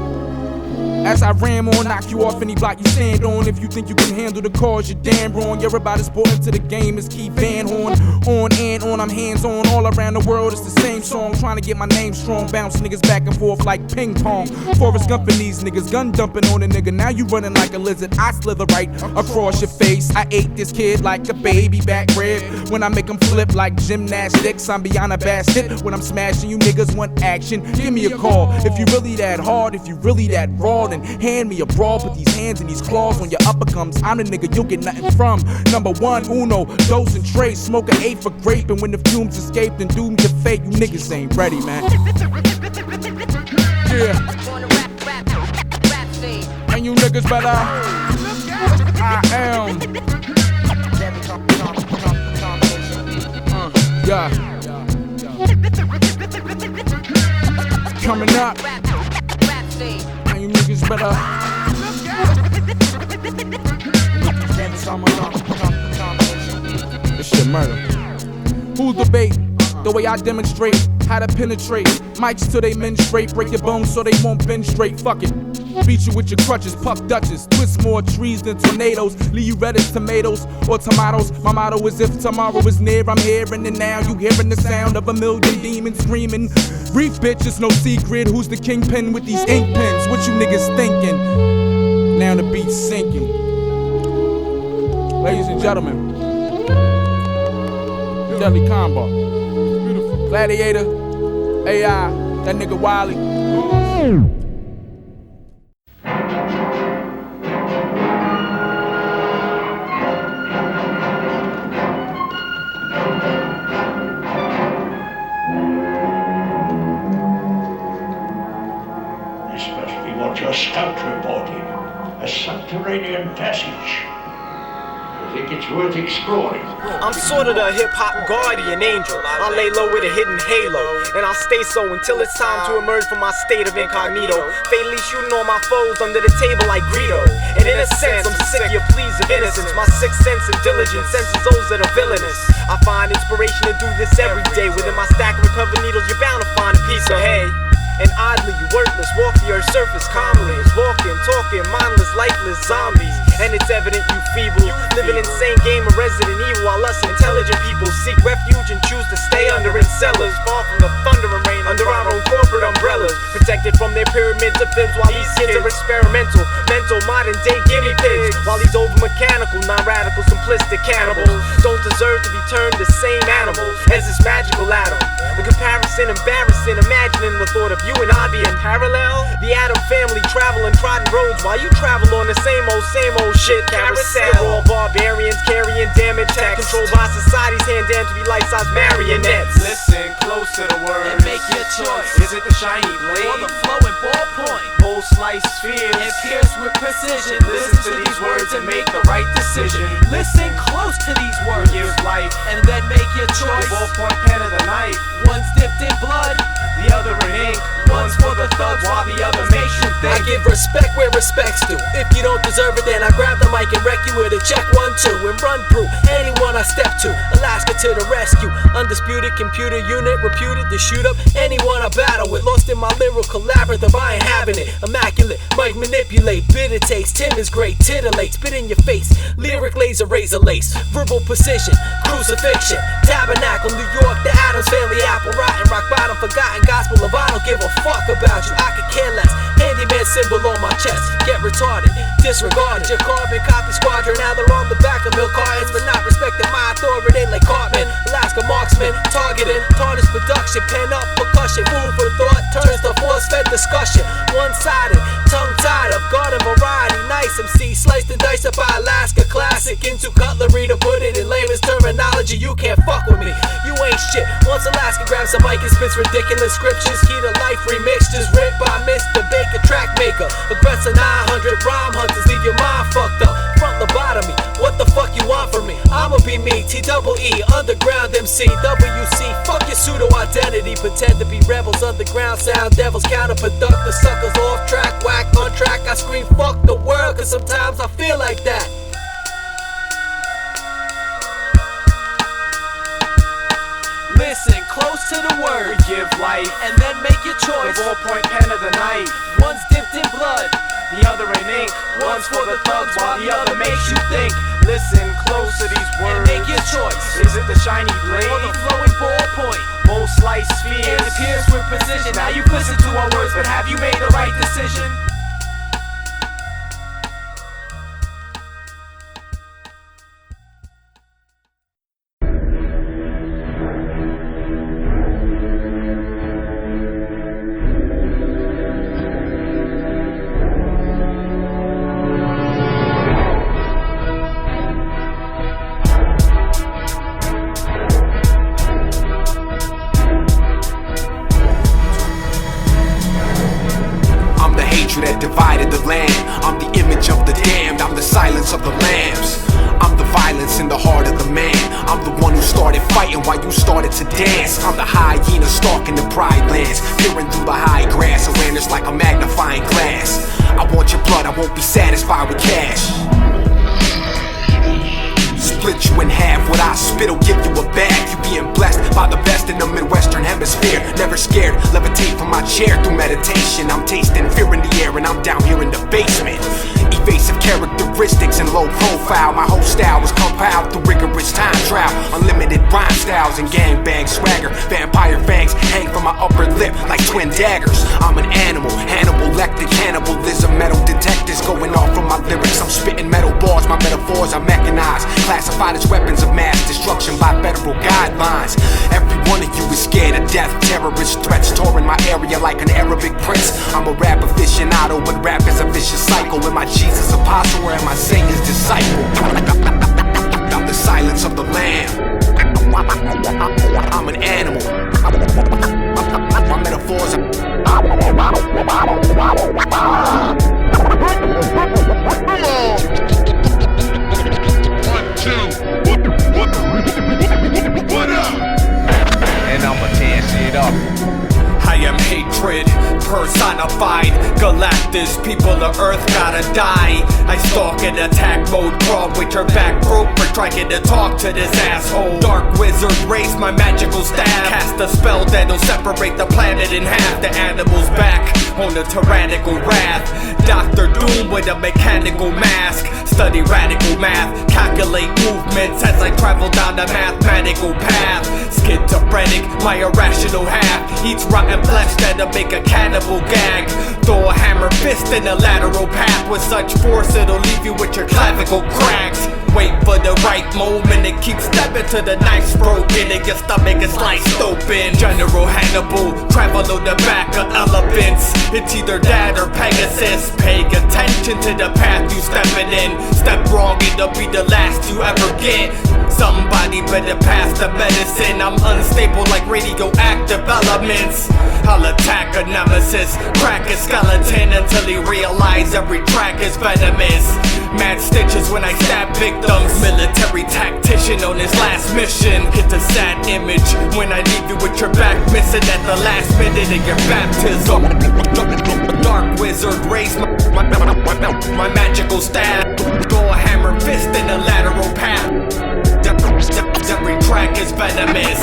As I ram on, knock you off any block you stand on. If you think you can handle the cause, you're damn wrong. You're about as important to the game as Keith Van Horn. On and on, I'm hands on. All around the world, it's the same song. Trying to get my name strong. Bounce niggas back and forth like ping pong. Forrest Gump and these niggas, gun dumping on a nigga. Now you running like a lizard. I slither right across your face. I ate this kid like a baby back rib. When I make them flip like gymnastics, I'm beyond a basket. When I'm smashing, you niggas want action. Give me a call. If you really that hard, if you really that raw, then hand me a brawl. Put these hands in these claws on your upper comes. I'm the nigga you'll get nothing from. Number one, uno, dose and trade. Smoke an 8 for grape. And when the fumes escape, then doomed to fate. You niggas ain't ready, man. Yeah. And you niggas better. I am. Yeah. Coming up. And you niggas better. This shit murder. Who's debating? The way I demonstrate how to penetrate mics till they menstruate. Break your bones so they won't bend straight. Fuck it. Beat you with your crutches, puff Dutches. Twist more trees than tornadoes. Leave you red as tomatoes or tomatoes. My motto is if tomorrow is near, I'm here and then now. You hearing the sound of a million demons screaming. Reef bitch, it's no secret. Who's the kingpin with these ink pens? What you niggas thinking? Now the beat's sinking. Ladies and gentlemen, Deadly Combo, Gladiator, AI, that nigga Wiley. This must be what your scout reported, a subterranean passage. I think it's worth exploring. I'm sort of the hip-hop guardian angel. I lay low with a hidden halo, and I'll stay so until it's time to emerge from my state of incognito. Fatally shooting all my foes under the table like Greedo. And in a sense, I'm sick of your pleas of innocence. My sixth sense and diligence senses those that are villainous. I find inspiration to do this every day. Within my stack of recovered needles, you're bound to find a piece of hay. And oddly, you worthless, walk the earth's surface calmly. Walking, talking, mindless, lifeless zombies. And it's evident you feeble, living insane game of Resident Evil, while us intelligent people seek refuge and choose to stay under in cellars, far from the thunder and rain, under our own corporate umbrellas, protected from their pyramids of fibs, while these kids are experimental, mental, modern day guinea pigs, while these over mechanical, non-radical, simplistic cannibals don't deserve to be termed the same animal as this magical atom. The comparison embarrassing, imagining the thought of you and I being parallel. The Atom family traveling trodden roads while you travel on the same old shit carousel. All barbarians carrying damage, tech controlled by society's hand damned to be life-size marionettes. Listen close to the words and make your choice. Is it the shiny blade or the flowing ballpoint? Whole slice spheres and pierce with precision. Listen to these words and make the right decision. Listen close to these words. Give life and then make your choice. The ballpoint pen of the knife. One's dipped in blood, thugs while the other makes you think. I give respect where respect's due. If you don't deserve it, then I grab the mic and wreck you with a check 1, 2 and run through anyone I step to. Alaska to the rescue. Undisputed computer unit, reputed to shoot up anyone I battle with. Lost in my lyrical labyrinth of I ain't having it. Immaculate, mic manipulate, bitter taste. Tim is great, titillate, spit in your face. Lyric laser, razor lace, verbal precision, crucifixion, tabernacle, New York, the Addams Family, apple, rotten, rock bottom, forgotten gospel of I don't give a fuck about you. I could care less. Handyman symbol on my chest, get retarded, disregarded. Your carbon copy squadron, now they're on the back of milk cartons for not respecting my authority like Cartman. Alaska marksman, targeting, tarnished production, pen up percussion, food for thought turns to force-fed discussion. One-sided, tongue-tied up, garden variety, nice MC, sliced and diced up by Alaska classic into cutlery to put it in layman's terminology. You can't fuck with me, you ain't shit. Once Alaska grabs a mic and spits ridiculous scriptures, key to life remixtures, ripped by Mr. Baker, track maker, aggressor 900 rhyme hunters, leave your mind fucked up, front lobotomy. What the fuck you want from me? I'ma be me, T-double-E, underground MC, WC. Fuck your pseudo identity, pretend to be rebels, underground sound devils, counterproductive suckers, off track, whack on track. I scream fuck the world, cause sometimes I feel like that. Listen close to the word, give life, and then make your choice. The ballpoint pen of the night, one's dipped in blood, the other in ink. One's for the thugs while the other makes you think. Listen close to these words, and make your choice. Is it the shiny blade or the flowing ballpoint? Both slice spheres, and it appears with precision. Now you've listened to our words, but have you made the right decision? That divided the land. I'm the image of the damned, I'm the silence of the lambs. I'm the violence in the heart of the man. I'm the one who started fighting while you started to dance. I'm the hyena stalking the pride lands, peering through the high grass, awareness like a magnifying glass. I want your blood, I won't be satisfied with cash. Split you in half, what I spit'll give you a bag. You being blessed by the best in the Midwestern Hemisphere. Never scared, levitate from my chair through meditation. I'm tasting fear in the air and I'm down here in the basement. Evasive characteristics and low profile. My whole style was compiled through rigorous time trial. Unlimited rhyme styles and gangbang swagger. Vampire fangs hang from my upper lip like twin daggers. I'm an animal, Hannibal Lecter, cannibalism. Metal detectors going off from my lyrics. I'm spitting metal bars, my metaphors are mechanized, classified as weapons of mass destruction by federal guidelines. Every one of you is scared of death. Terrorist threats touring my area like an Arabic prince. I'm a rap aficionado, but rap is a vicious cycle. Am I Jesus apostle or am I Satan's disciple? I'm the silence of the lamb. I'm an animal. My metaphors are What up? And I'ma tear shit up. I am hatred personified. Galactus, people of Earth gotta die. I stalk in attack mode, crawl with your back broke for trying to talk to this asshole. Dark wizard, raise my magical staff. Cast a spell that'll separate the planet in half. The animal's back on the tyrannical wrath. Dr. Doom with a mechanical mask. Study radical math, calculate movements as I travel down the mathematical path. Schizophrenic, my irrational half. Eats rotten flesh that'll make a cannibal gag. Throw a hammer fist in a lateral path. With such force it'll leave you with your clavicle cracks. Wait for the right moment and keep stepping to the knife's broken and your stomach is sliced open. General Hannibal, travel on the back of elephants. It's either that or Pegasus. Pay attention to the path you stepping in. Step wrong, it'll be the last you ever get. Somebody better pass the medicine. I'm unstable like radioactive elements. I'll attack a nemesis, crack a skeleton until he realize every track is venomous. Mad stitches when I stab victims. Military tactician on his last mission. It's a sad image when I leave you with your back missing at the last minute of your baptism. Dark wizard raise my magical stab. Throw a hammer fist in a lateral path. Every track is venomous.